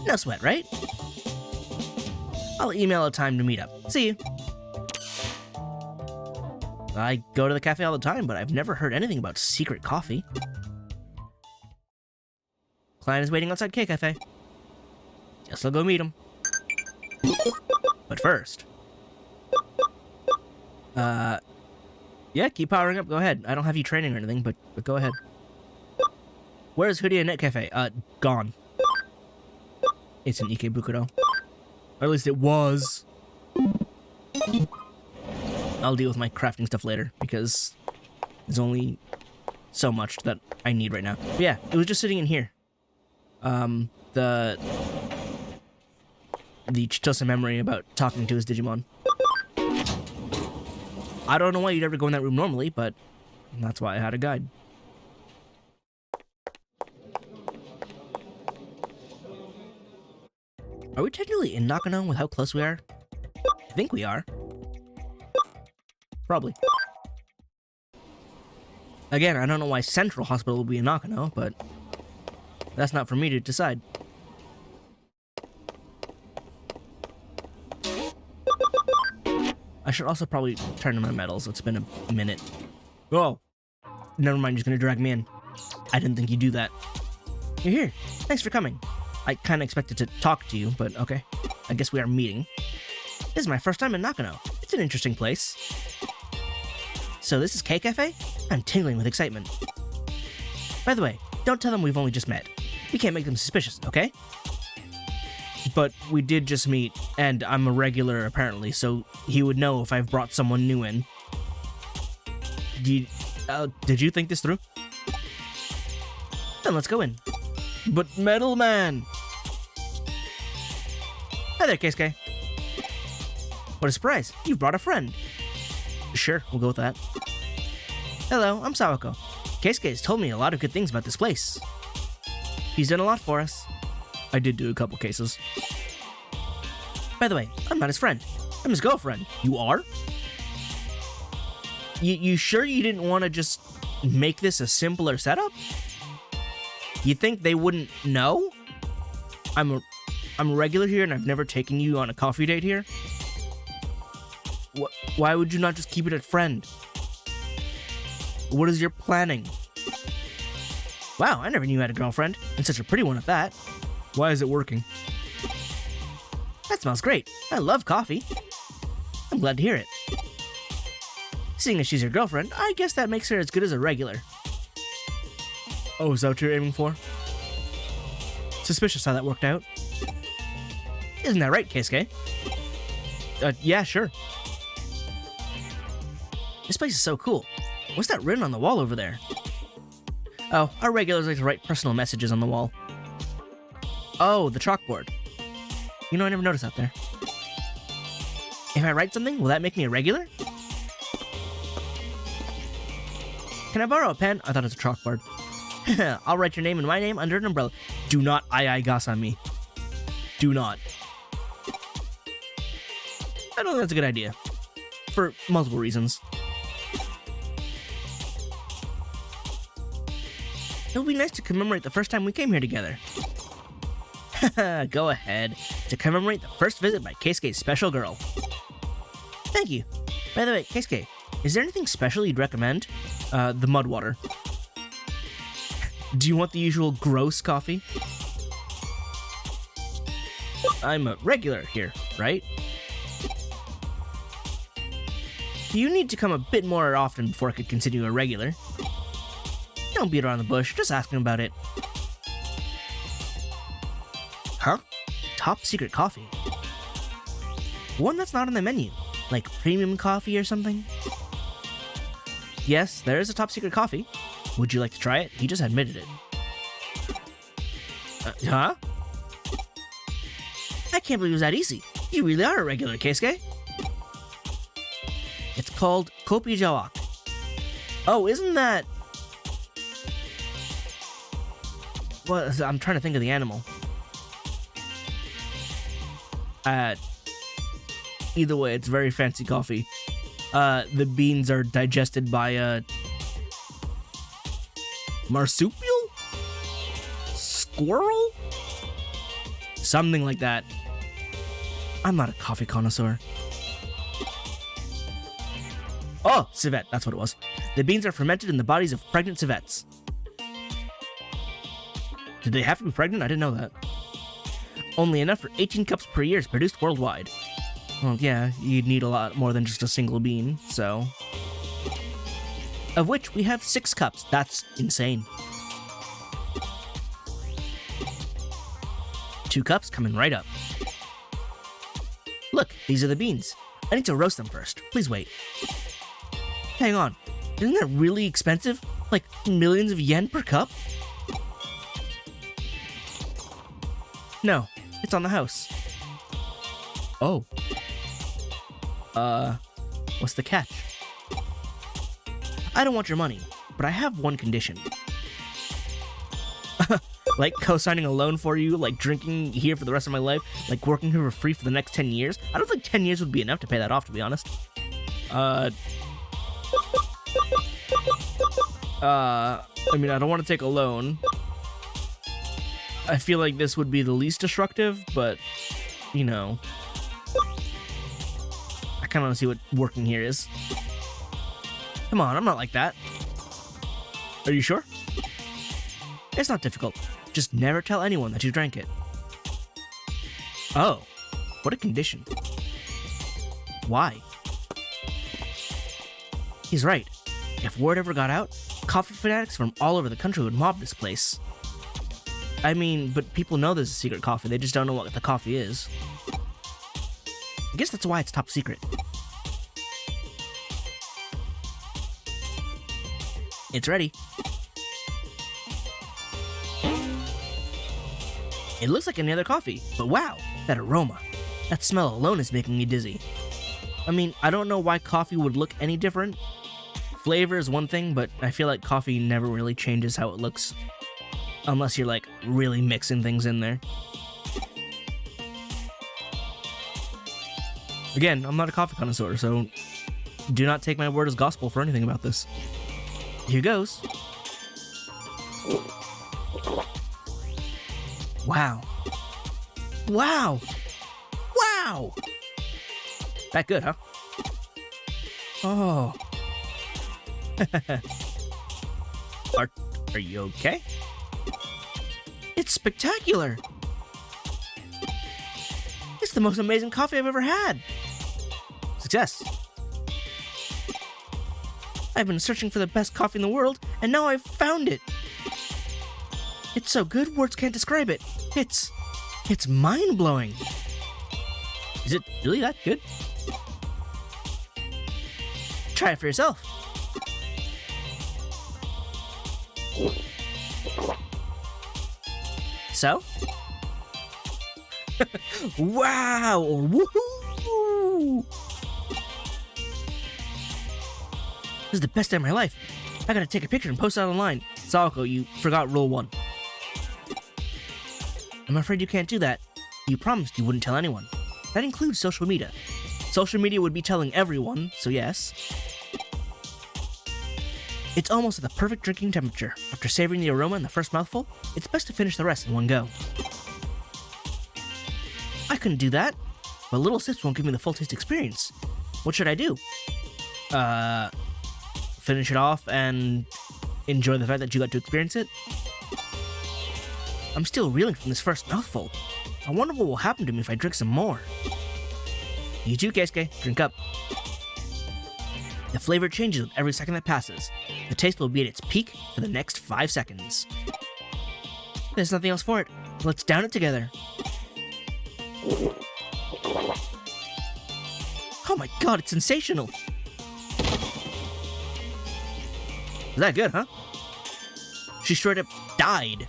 No sweat, right? I'll email a time to meet up. See you. I go to the cafe all the time, but I've never heard anything about secret coffee. Client is waiting outside K-Cafe. Guess I'll go meet him. But first... Yeah, keep powering up, go ahead. I don't have you training or anything, but go ahead. Where's Hoodie Net Cafe? Gone. It's in Ikebukuro. Or at least it was. I'll deal with my crafting stuff later, because there's only so much that I need right now. But yeah, it was just sitting in here. The Chitose memory about talking to his Digimon. I don't know why you'd ever go in that room normally, but that's why I had a guide. Are we technically in Nakano with how close we are? I think we are. Probably. Again, I don't know why Central Hospital will be in Nakano, but that's not for me to decide. I should also probably turn in my medals. It's been a minute. Oh! Never mind, you're just gonna drag me in. I didn't think you'd do that. You're here. Thanks for coming. I kinda expected to talk to you, but okay. I guess we are meeting. This is my first time in Nakano. It's an interesting place. So this is K-Cafe? I'm tingling with excitement. By the way, don't tell them we've only just met. We can't make them suspicious, okay? But we did just meet, and I'm a regular apparently, so he would know if I've brought someone new in. Did you think this through? Then let's go in. But Metal Man! Hi there, Keisuke. What a surprise, you've brought a friend. Sure, we'll go with that. Hello, I'm Sawako. Keisuke has told me a lot of good things about this place. He's done a lot for us. I did do a couple cases. By the way, I'm not his friend. I'm his girlfriend. You are? You sure you didn't want to just make this a simpler setup? You think they wouldn't know? I'm a regular here and I've never taken you on a coffee date here? Why would you not just keep it at friend? What is your planning? Wow, I never knew you had a girlfriend, and such a pretty one at that. Why is it working? That smells great. I love coffee. I'm glad to hear it. Seeing as she's your girlfriend, I guess that makes her as good as a regular. Oh, is that what you're aiming for? Suspicious how that worked out. Isn't that right, Keisuke? Yeah, sure. This place is so cool. What's that written on the wall over there? Oh, our regulars like to write personal messages on the wall. Oh, the chalkboard. You know, I never noticed out there. If I write something, will that make me a regular? Can I borrow a pen? I thought it was a chalkboard. I'll write your name and my name under an umbrella. Do not gas on me. Do not. I don't think that's a good idea. For multiple reasons. It would be nice to commemorate the first time we came here together. Go ahead. To commemorate the first visit by Keisuke's special girl. Thank you. By the way, Keisuke, is there anything special you'd recommend? The mud water. Do you want the usual gross coffee? I'm a regular here, right? You need to come a bit more often before I could consider you a regular. Don't beat around the bush, just asking about it. Huh? Top secret coffee? One that's not on the menu, like premium coffee or something? Yes, there is a top secret coffee. Would you like to try it? He just admitted it. Huh? I can't believe it was that easy. You really are a regular, Keisuke. It's called Kopi Jawak. Oh, isn't that... Well, I'm trying to think of the animal. Either way, it's very fancy coffee. The beans are digested by a... marsupial? Squirrel? Something like that. I'm not a coffee connoisseur. Oh, civet, that's what it was. The beans are fermented in the bodies of pregnant civets. Did they have to be pregnant? I didn't know that. Only enough for 18 cups per year is produced worldwide. Well, yeah, you'd need a lot more than just a single bean, so... Of which we have 6 cups. That's insane. 2 cups coming right up. Look, these are the beans. I need to roast them first. Please wait. Hang on. Isn't that really expensive? Like millions of yen per cup? No, it's on the house. Oh. What's the catch? I don't want your money, but I have one condition. Like co-signing a loan for you, like drinking here for the rest of my life, like working here for free for the next 10 years. I don't think 10 years would be enough to pay that off, to be honest. I mean, I don't want to take a loan. I feel like this would be the least destructive, but, you know. I kind of want to see what working here is. Come on, I'm not like that. Are you sure? It's not difficult. Just never tell anyone that you drank it. Oh, what a condition. Why? He's right. If word ever got out, coffee fanatics from all over the country would mob this place. I mean, but people know there's a secret coffee, they just don't know what the coffee is. I guess that's why it's top secret. It's ready. It looks like any other coffee, but wow, that aroma. That smell alone is making me dizzy. I mean, I don't know why coffee would look any different. Flavor is one thing, but I feel like coffee never really changes how it looks. Unless you're like really mixing things in there. Again, I'm not a coffee connoisseur, so do not take my word as gospel for anything about this. Here goes. Wow. Wow. Wow. That good, huh? Oh. Are you okay? It's spectacular. It's the most amazing coffee I've ever had. Success. I've been searching for the best coffee in the world, and now I've found it. It's so good, words can't describe it. It's mind-blowing. Is it really that good? Try it for yourself. So? Wow! Or woohoo! This is the best day of my life. I gotta take a picture and post it online. Sawako, you forgot rule 1. I'm afraid you can't do that. You promised you wouldn't tell anyone. That includes social media. Social media would be telling everyone, so yes. It's almost at the perfect drinking temperature. After savoring the aroma in the first mouthful, it's best to finish the rest in one go. I couldn't do that, but little sips won't give me the full taste experience. What should I do? Finish it off and enjoy the fact that you got to experience it? I'm still reeling from this first mouthful. I wonder what will happen to me if I drink some more. You too, Keisuke. Drink up. The flavor changes with every second that passes. The taste will be at its peak for the next 5 seconds. There's nothing else for it. Let's down it together. Oh my god, it's sensational! Is that good, huh? She straight up died.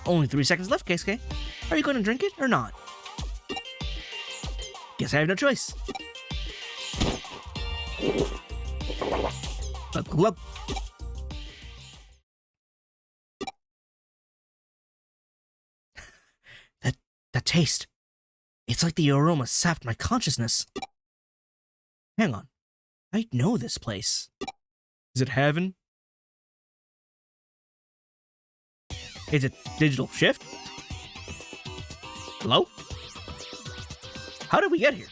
Only 3 seconds left, Keisuke. Are you going to drink it or not? Guess I have no choice. Glug, glug. That taste. It's like the aroma sapped my consciousness. Hang on. I know this place. Is it heaven? Is it digital shift? Hello? How did we get here?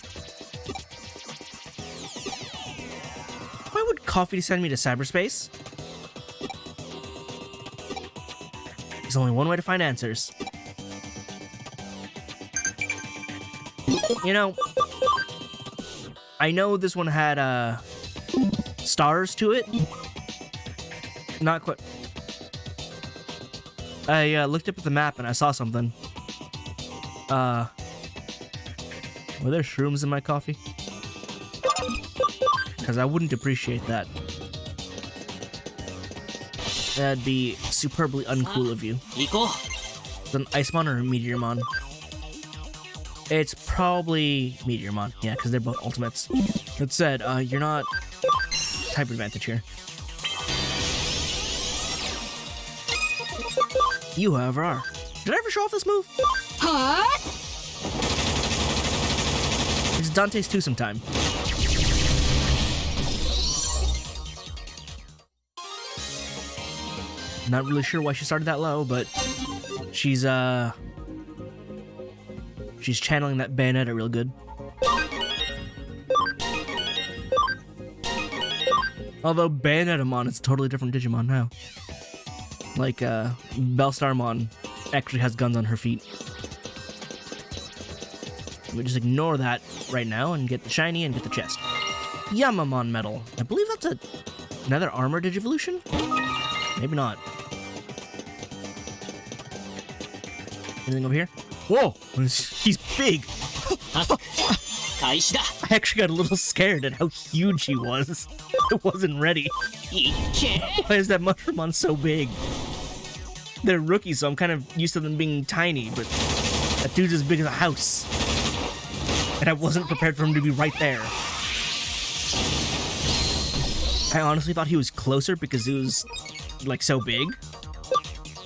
Why would coffee send me to cyberspace? There's only one way to find answers. You know, I know this one had, stars to it. Not quite. I looked up at the map and I saw something. Were there shrooms in my coffee? Because I wouldn't appreciate that. That'd be superbly uncool of you. It's an Icemon or a Meteormon? It's probably Meteormon, yeah, because they're both ultimates. That said, you're not type advantage here. You, however, are. Did I ever show off this move? Huh? It's Dante's too sometime. Not really sure why she started that low, but she's channeling that Bayonetta real good. Although Bayonetamon is a totally different Digimon now. Like, Bellstarmon actually has guns on her feet. We just ignore that right now and get the shiny and get the chest. Yamamon medal. I believe that's another armor Digivolution? Maybe not. Anything over here? Whoa! He's big! I actually got a little scared at how huge he was. I wasn't ready. Why is that Mushroomon so big? They're rookies, so I'm kind of used to them being tiny, but that dude's as big as a house. And I wasn't prepared for him to be right there. I honestly thought he was closer because he was, like, so big.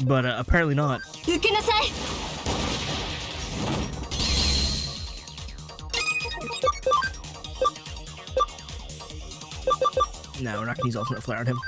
But apparently not. No, we're not gonna use Ultimate Flare on him.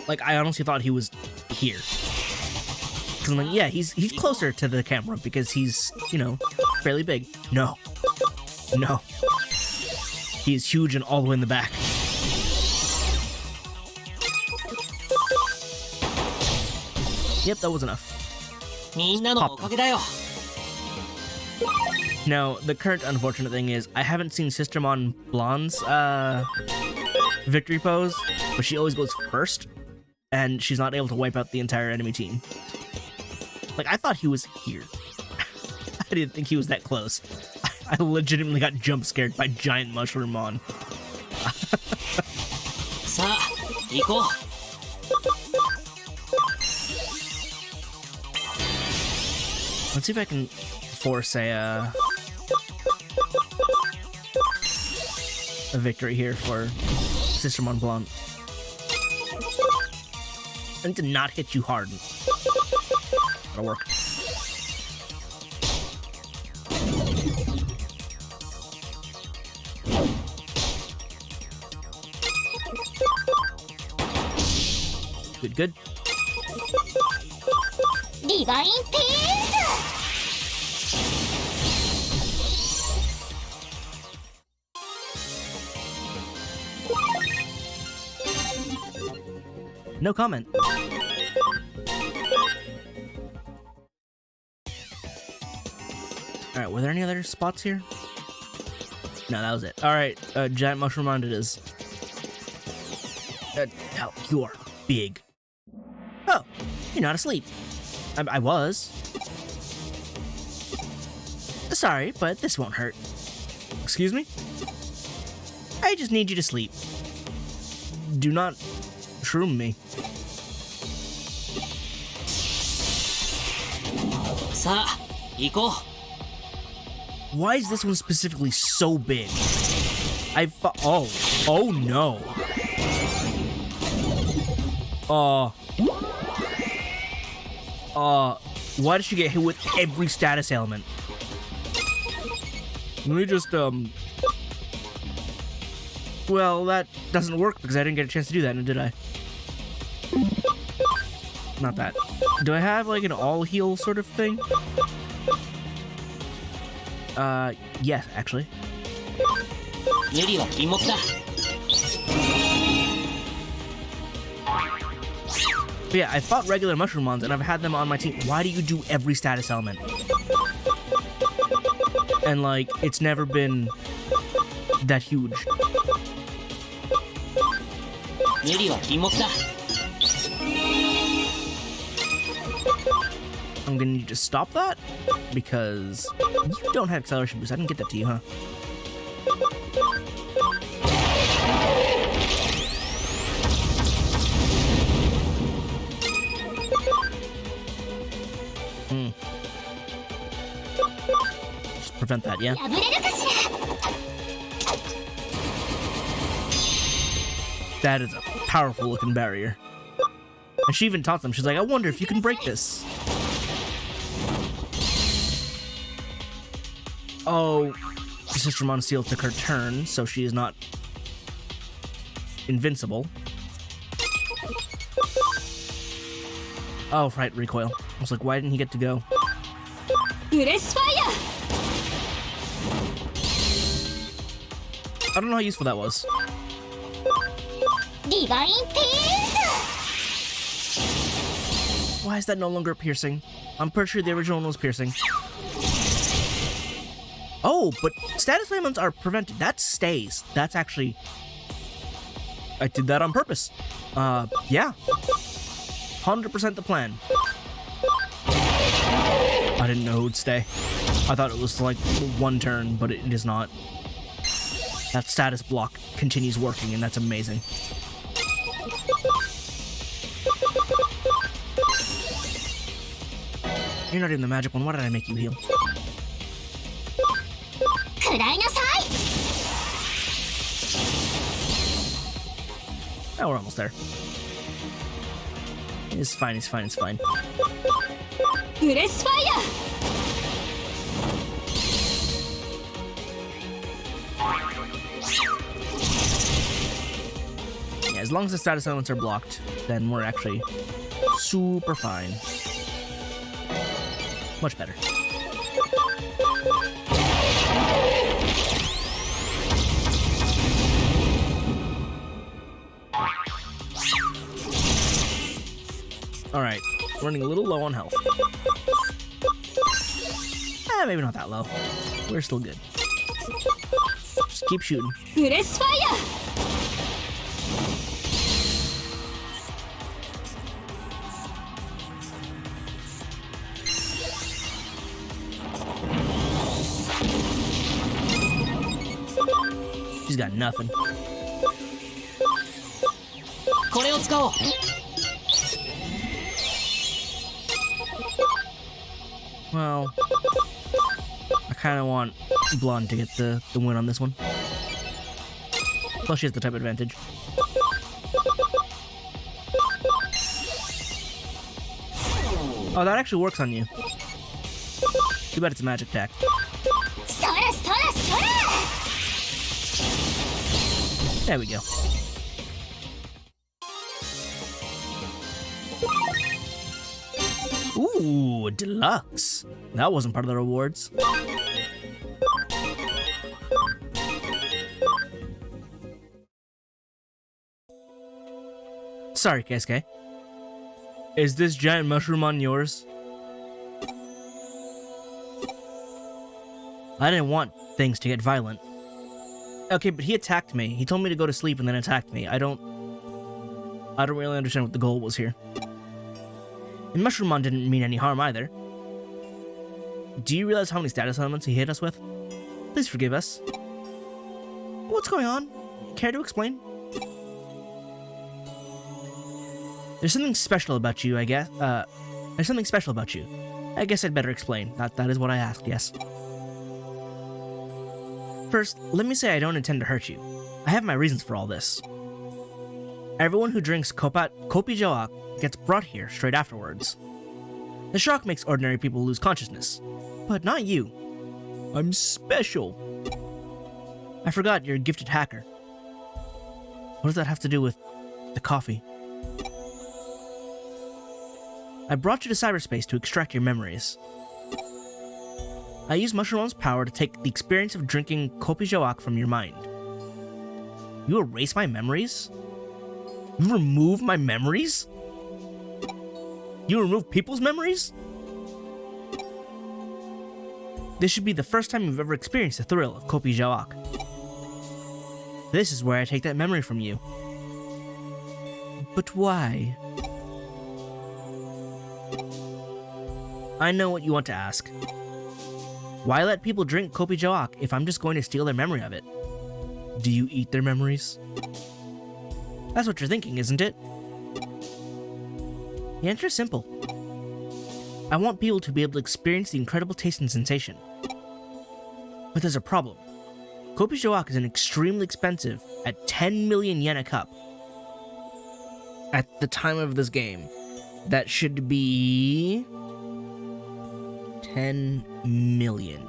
Like, I honestly thought he was here. Cause I'm like, yeah, he's closer to the camera because he's, you know, fairly big. No. No. He's huge and all the way in the back. Yep, that was enough. みんなのおかげだよ。 Now, the current unfortunate thing is I haven't seen Sistermon Blonde's victory pose, but she always goes first, and she's not able to wipe out the entire enemy team. Like, I thought he was here. I didn't think he was that close. I legitimately got jump scared by Giant Mushroom Mon. さあ、行こう。 Let's see if I can force a victory here for Sistermon Blonde. I need to not hit you hard. That'll work. Good, good. Divine Peace! No comment. Alright, were there any other spots here? No, that was it. Alright, Giant Mushroom Mon it is. Oh, you are big. Oh, you're not asleep. I was. Sorry, but this won't hurt. Excuse me? I just need you to sleep. Do not shroom me. さあ、行こう。 Why is this one specifically so big? Oh no. Why did she get hit with every status ailment? Let me just, well, that doesn't work because I didn't get a chance to do that, did I? Not that. Do I have, like, an all-heal sort of thing? Yes, actually. 無理は禁物だ。 But yeah, I fought regular Mushroom Mons and I've had them on my team. Why do you do every status element? And, like, it's never been that huge. 無理は禁物だ。 I'm gonna need you to stop that because you don't have acceleration boost. I didn't get that to you, huh? Just prevent that, yeah? 破れるかしら。 That is a powerful looking barrier. And she even taught them. She's like, I wonder if you can break this. Oh, Sister Monseal took her turn, so she is not invincible. Oh, right, recoil. I was like, why didn't he get to go? ブレスファイ I don't know how useful that was. アディバインピー Why is that no longer piercing? I'm pretty sure the original one was piercing. Oh, but status ailments are prevented. That stays. That's actually... I did that on purpose. Yeah. 100% the plan. I didn't know it would stay. I thought it was like one turn, but it is not. That status block continues working, and that's amazing. You're not even the magic one. Why did I make you heal? 食らいなさい Oh, we're almost there. It's fine, it's fine, it's fine. ブレスファイ Yeah, as long as the status elements are blocked, then we're actually super fine. Much better. running a little low on health. Maybe not that low. We're still good. Just keep shooting. ブレスファイア She's got nothing. これを使おう。 Well, I kind of want Blonde to get the win on this one. Plus, she has the type advantage. Oh, that actually works on you. Too bad it's a magic attack. そらそらそら There we go. Ooh, deluxe. That wasn't part of the rewards. Sorry, Keisuke. Is this giant mushroom on yours? I didn't want things to get violent. Okay, but he attacked me. He told me to go to sleep and then attacked me. I don't really understand what the goal was here. And Mushroomon didn't mean any harm either. Do you realize how many status elements he hit us with? Please forgive us. What's going on? Care to explain? There's something special about you, I guess. There's something special about you. I guess I'd better explain. That is what I asked, yes. First, let me say I don't intend to hurt you. I have my reasons for all this. Everyone who drinks Kopi Joak gets brought here straight afterwards. The shock makes ordinary people lose consciousness, but not you. I'm special. I forgot you're a gifted hacker. What does that have to do with the coffee? I brought you to cyberspace to extract your memories. I used Mushroomon's power to take the experience of drinking Kopi Joak from your mind. You erase my memories? You remove my memories? You remove people's memories? This should be the first time you've ever experienced the thrill of Kopi Joak. This is where I take that memory from you. But why? I know what you want to ask. Why let people drink Kopi Joak if I'm just going to steal their memory of it? Do you eat their memories? That's what you're thinking, isn't it? The answer is simple. I want people to be able to experience the incredible taste and sensation. But there's a problem. Kopi Joak is extremely expensive at 10 million yen a cup. At the time of this game, that should be 10 million.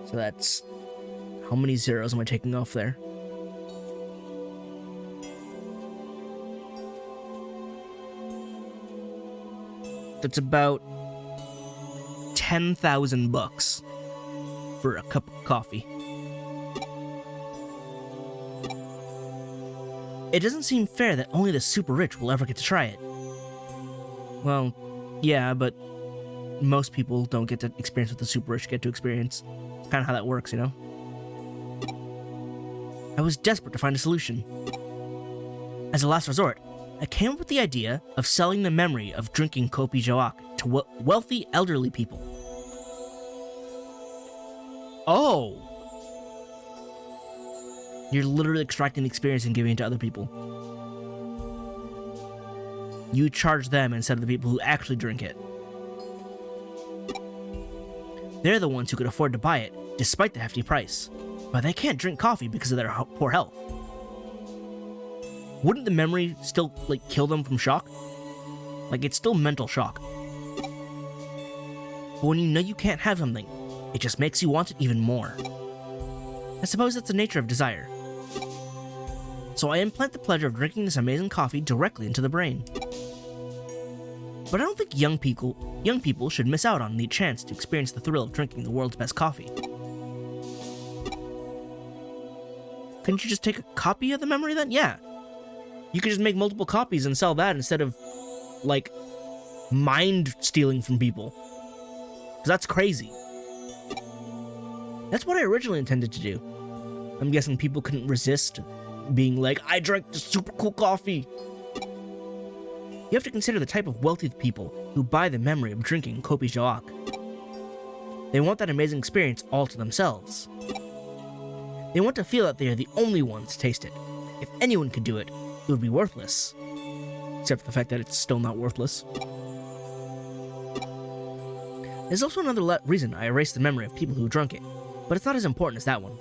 So that's... how many zeros am I taking off there? That's about 10,000 bucks for a cup of coffee. It doesn't seem fair that only the super rich will ever get to try it. Well, yeah, but most people don't get to experience what the super rich get to experience. It's kind of how that works, you know? I was desperate to find a solution. As a last resort, I came up with the idea of selling the memory of drinking Kopi Joak to wealthy elderly people. Oh! You're literally extracting the experience and giving it to other people. You charge them instead of the people who actually drink it. They're the ones who could afford to buy it, despite the hefty price. But they can't drink coffee because of their poor health. Wouldn't the memory still, kill them from shock? It's still mental shock. But when you know you can't have something, it just makes you want it even more. I suppose that's the nature of desire. So I implant the pleasure of drinking this amazing coffee directly into the brain. But I don't think young people should miss out on the chance to experience the thrill of drinking the world's best coffee. Couldn't you just take a copy of the memory then? Yeah. You could just make multiple copies and sell that instead of, mind stealing from people. 'Cause that's crazy. That's what I originally intended to do. I'm guessing people couldn't resist being like, I drank this super cool coffee. You have to consider the type of wealthy people who buy the memory of drinking Kopi Joak. They want that amazing experience all to themselves. They want to feel that they are the only ones to taste it. If anyone could do it, it would be worthless. Except for the fact that it's still not worthless. There's also another reason I erased the memory of people who drunk it, but it's not as important as that one.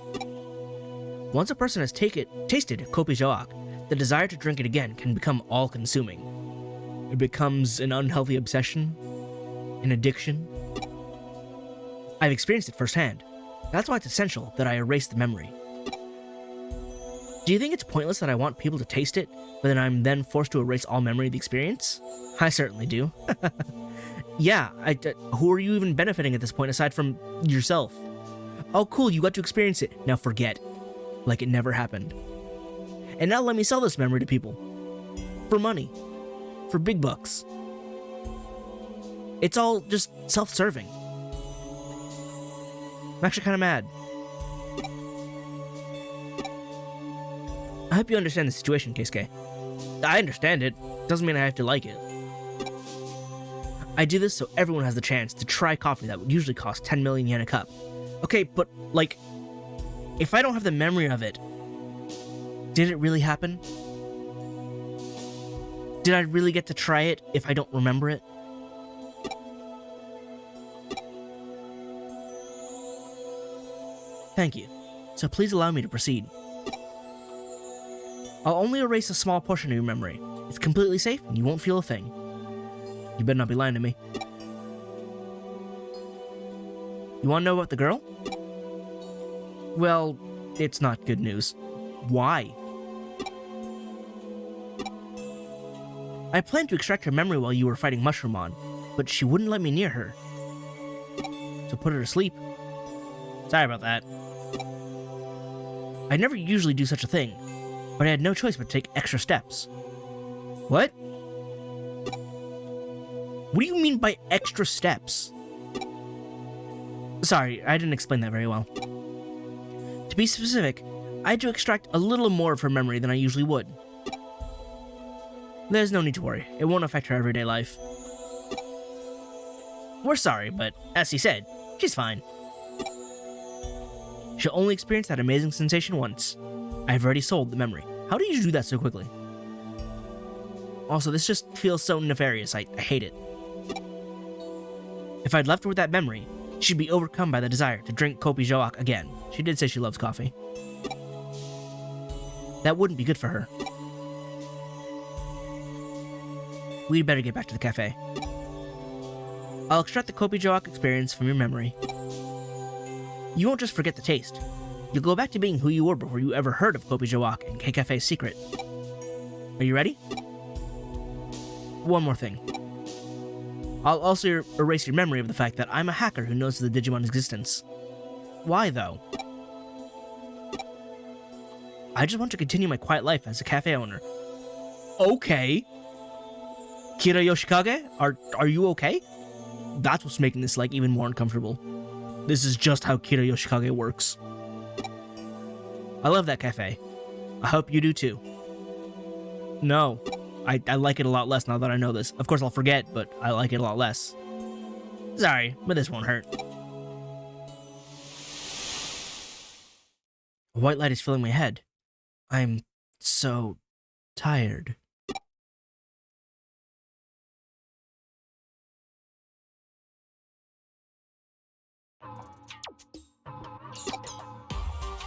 Once a person has tasted Kopi Joak, the desire to drink it again can become all-consuming. It becomes an unhealthy obsession, an addiction. I've experienced it firsthand. That's why it's essential that I erase the memory. Do you think it's pointless that I want people to taste it, but then I'm then forced to erase all memory of the experience? I certainly do. Yeah, who are you even benefiting at this point aside from yourself? Oh cool, you got to experience it. Now forget. Like it never happened. And now let me sell this memory to people. For money. For big bucks. It's all just self-serving. I'm actually kind of mad. I hope you understand the situation, Keisuke. I understand it. Doesn't mean I have to like it. I do this so everyone has the chance to try coffee that would usually cost 10 million yen a cup. Okay, but, like, if I don't have the memory of it, did it really happen? Did I really get to try it if I don't remember it? Thank you. So please allow me to proceed. I'll only erase a small portion of your memory. It's completely safe and you won't feel a thing. You better not be lying to me. You want to know about the girl? Well, it's not good news. Why? I planned to extract her memory while you were fighting Mushroomon, but she wouldn't let me near her. So put her to sleep. Sorry about that. I never usually do such a thing, but I had no choice but to take extra steps. What? What do you mean by extra steps? Sorry, I didn't explain that very well. To be specific, I had to extract a little more of her memory than I usually would. There's no need to worry, it won't affect her everyday life. We're sorry, but as he said, she's fine. She'll only experience that amazing sensation once. I've already sold the memory. How do you do that so quickly? Also, this just feels so nefarious, I hate it. If I'd left her with that memory, she'd be overcome by the desire to drink Kopi Joak again. She did say she loves coffee. That wouldn't be good for her. We'd better get back to the cafe. I'll extract the Kopi Joak experience from your memory. You won't just forget the taste. You'll go back to being who you were before you ever heard of Kopi Joak and K-Cafe's secret. Are you ready? One more thing. I'll also erase your memory of the fact that I'm a hacker who knows of the Digimon existence. Why, though? I just want to continue my quiet life as a cafe owner. Okay. Kira Yoshikage, are you okay? That's what's making this, like, even more uncomfortable. This is just how Kira Yoshikage works. I love that cafe. I hope you do too. No. I like it a lot less now that I know this. Of course I'll forget, but I like it a lot less. Sorry, but this won't hurt. A white light is filling my head. I'm so tired.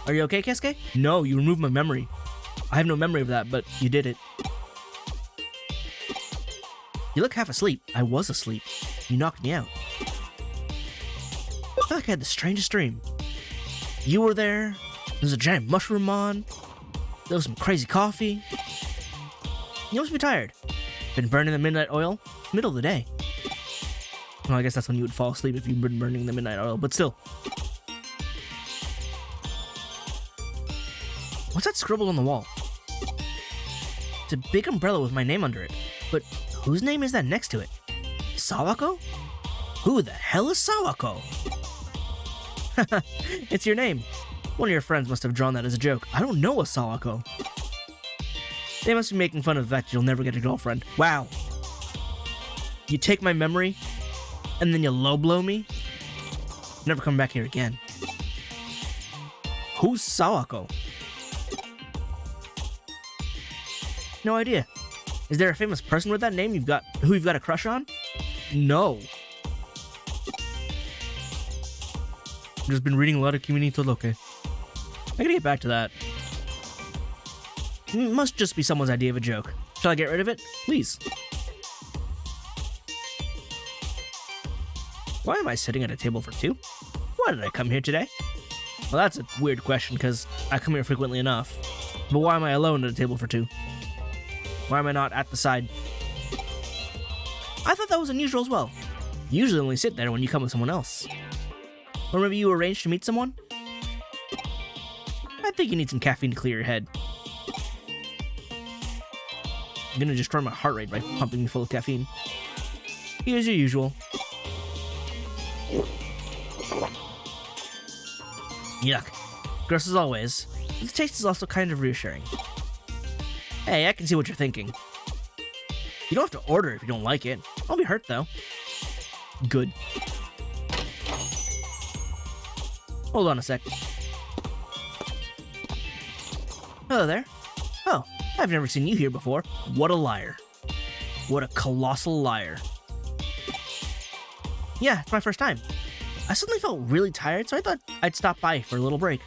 Are you okay, Keisuke? No, you removed my memory. I have no memory of that, but you did it. You look half asleep. I was asleep. You knocked me out. I feel like I had the strangest dream. You were there. There was a giant Mushroomon. There was some crazy coffee. You must be tired. Been burning the midnight oil? It's middle of the day. Well, I guess that's when you would fall asleep if you've been burning the midnight oil, but still. What's that scribble on the wall? It's a big umbrella with my name under it, but whose name is that next to it? Sawako? Who the hell is Sawako? It's your name. One of your friends must have drawn that as a joke. I don't know a Sawako. They must be making fun of the fact you'll never get a girlfriend. Wow. You take my memory, and then you low blow me? Never come back here again. Who's Sawako? No idea. Is there a famous person with that name who you've got a crush on? No. I've just been reading a lot of Kimi to Loke. I gotta get back to that. Must just be someone's idea of a joke. Shall I get rid of it? Please. Why am I sitting at a table for two? Why did I come here today? Well, that's a weird question, because I come here frequently enough. But why am I alone at a table for two? Why am I not at the side? I thought that was unusual as well. You usually only sit there when you come with someone else. Or maybe you arranged to meet someone? I think you need some caffeine to clear your head. I'm gonna destroy my heart rate by pumping me full of caffeine. Here's your usual. Yuck. Gross as always. The taste is also kind of reassuring. Hey, I can see what you're thinking. You don't have to order if you don't like it. I'll be hurt, though. Good. Hold on a sec. Hello there. Oh, I've never seen you here before. What a liar. What a colossal liar. Yeah, it's my first time. I suddenly felt really tired, so I thought I'd stop by for a little break.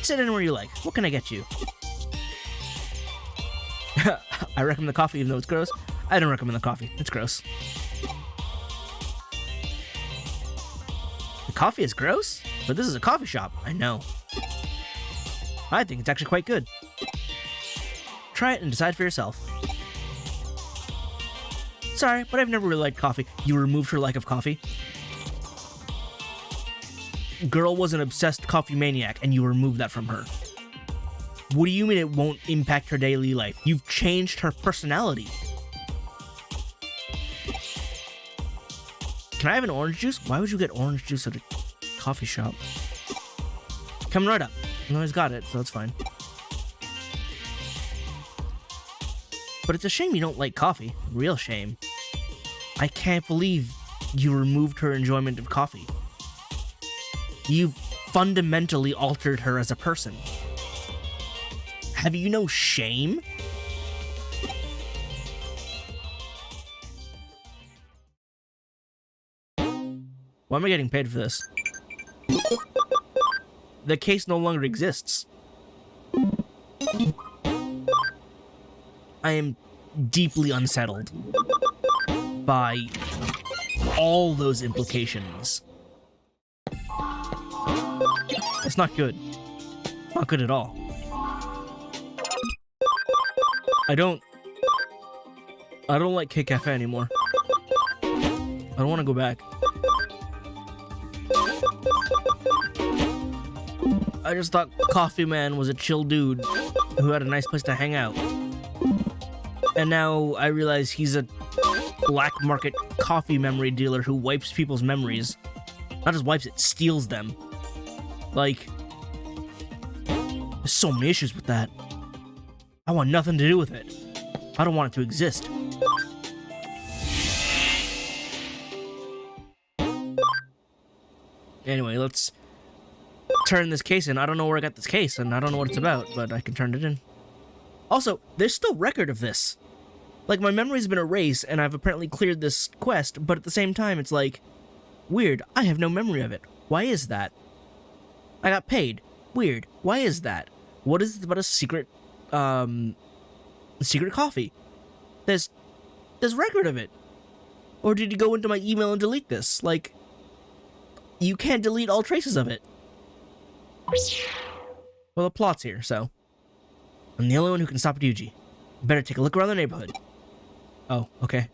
Sit anywhere you like. What can I get you? I recommend the coffee even though it's gross. I don't recommend the coffee. It's gross. The coffee is gross? But this is a coffee shop. I know. I think it's actually quite good. Try it and decide for yourself. Sorry, but I've never really liked coffee. You removed her like of coffee? Girl was an obsessed coffee maniac, and you removed that from her. What do you mean it won't impact her daily life? You've changed her personality. Can I have an orange juice? Why would you get orange juice at a coffee shop? Coming right up. I always got it, so that's fine. But it's a shame you don't like coffee. Real shame. I can't believe you removed her enjoyment of coffee. You've fundamentally altered her as a person. Have you no shame? Why am I getting paid for this? The case no longer exists. I am deeply unsettled by all those implications. It's not good. It's not good at all. I don't like K Cafe anymore. I don't want to go back. I just thought Coffee Man was a chill dude who had a nice place to hang out. And now I realize he's a black market coffee memory dealer who wipes people's memories. Not just wipes it, steals them. Like, there's so many issues with that. I want nothing to do with it. I don't want it to exist. Anyway, let's turn this case in. I don't know where I got this case, and I don't know what it's about, but I can turn it in. Also, there's still record of this. Like, my memory's been erased, and I've apparently cleared this quest, but at the same time, it's like, weird, I have no memory of it. Why is that? I got paid. Weird. Why is that? What is it about a secret coffee? There's record of it. Or did you go into my email and delete this? Like, you can't delete all traces of it. Well, the plot's here, so I'm the only one who can stop Yuji. Better take a look around the neighborhood. Oh, okay.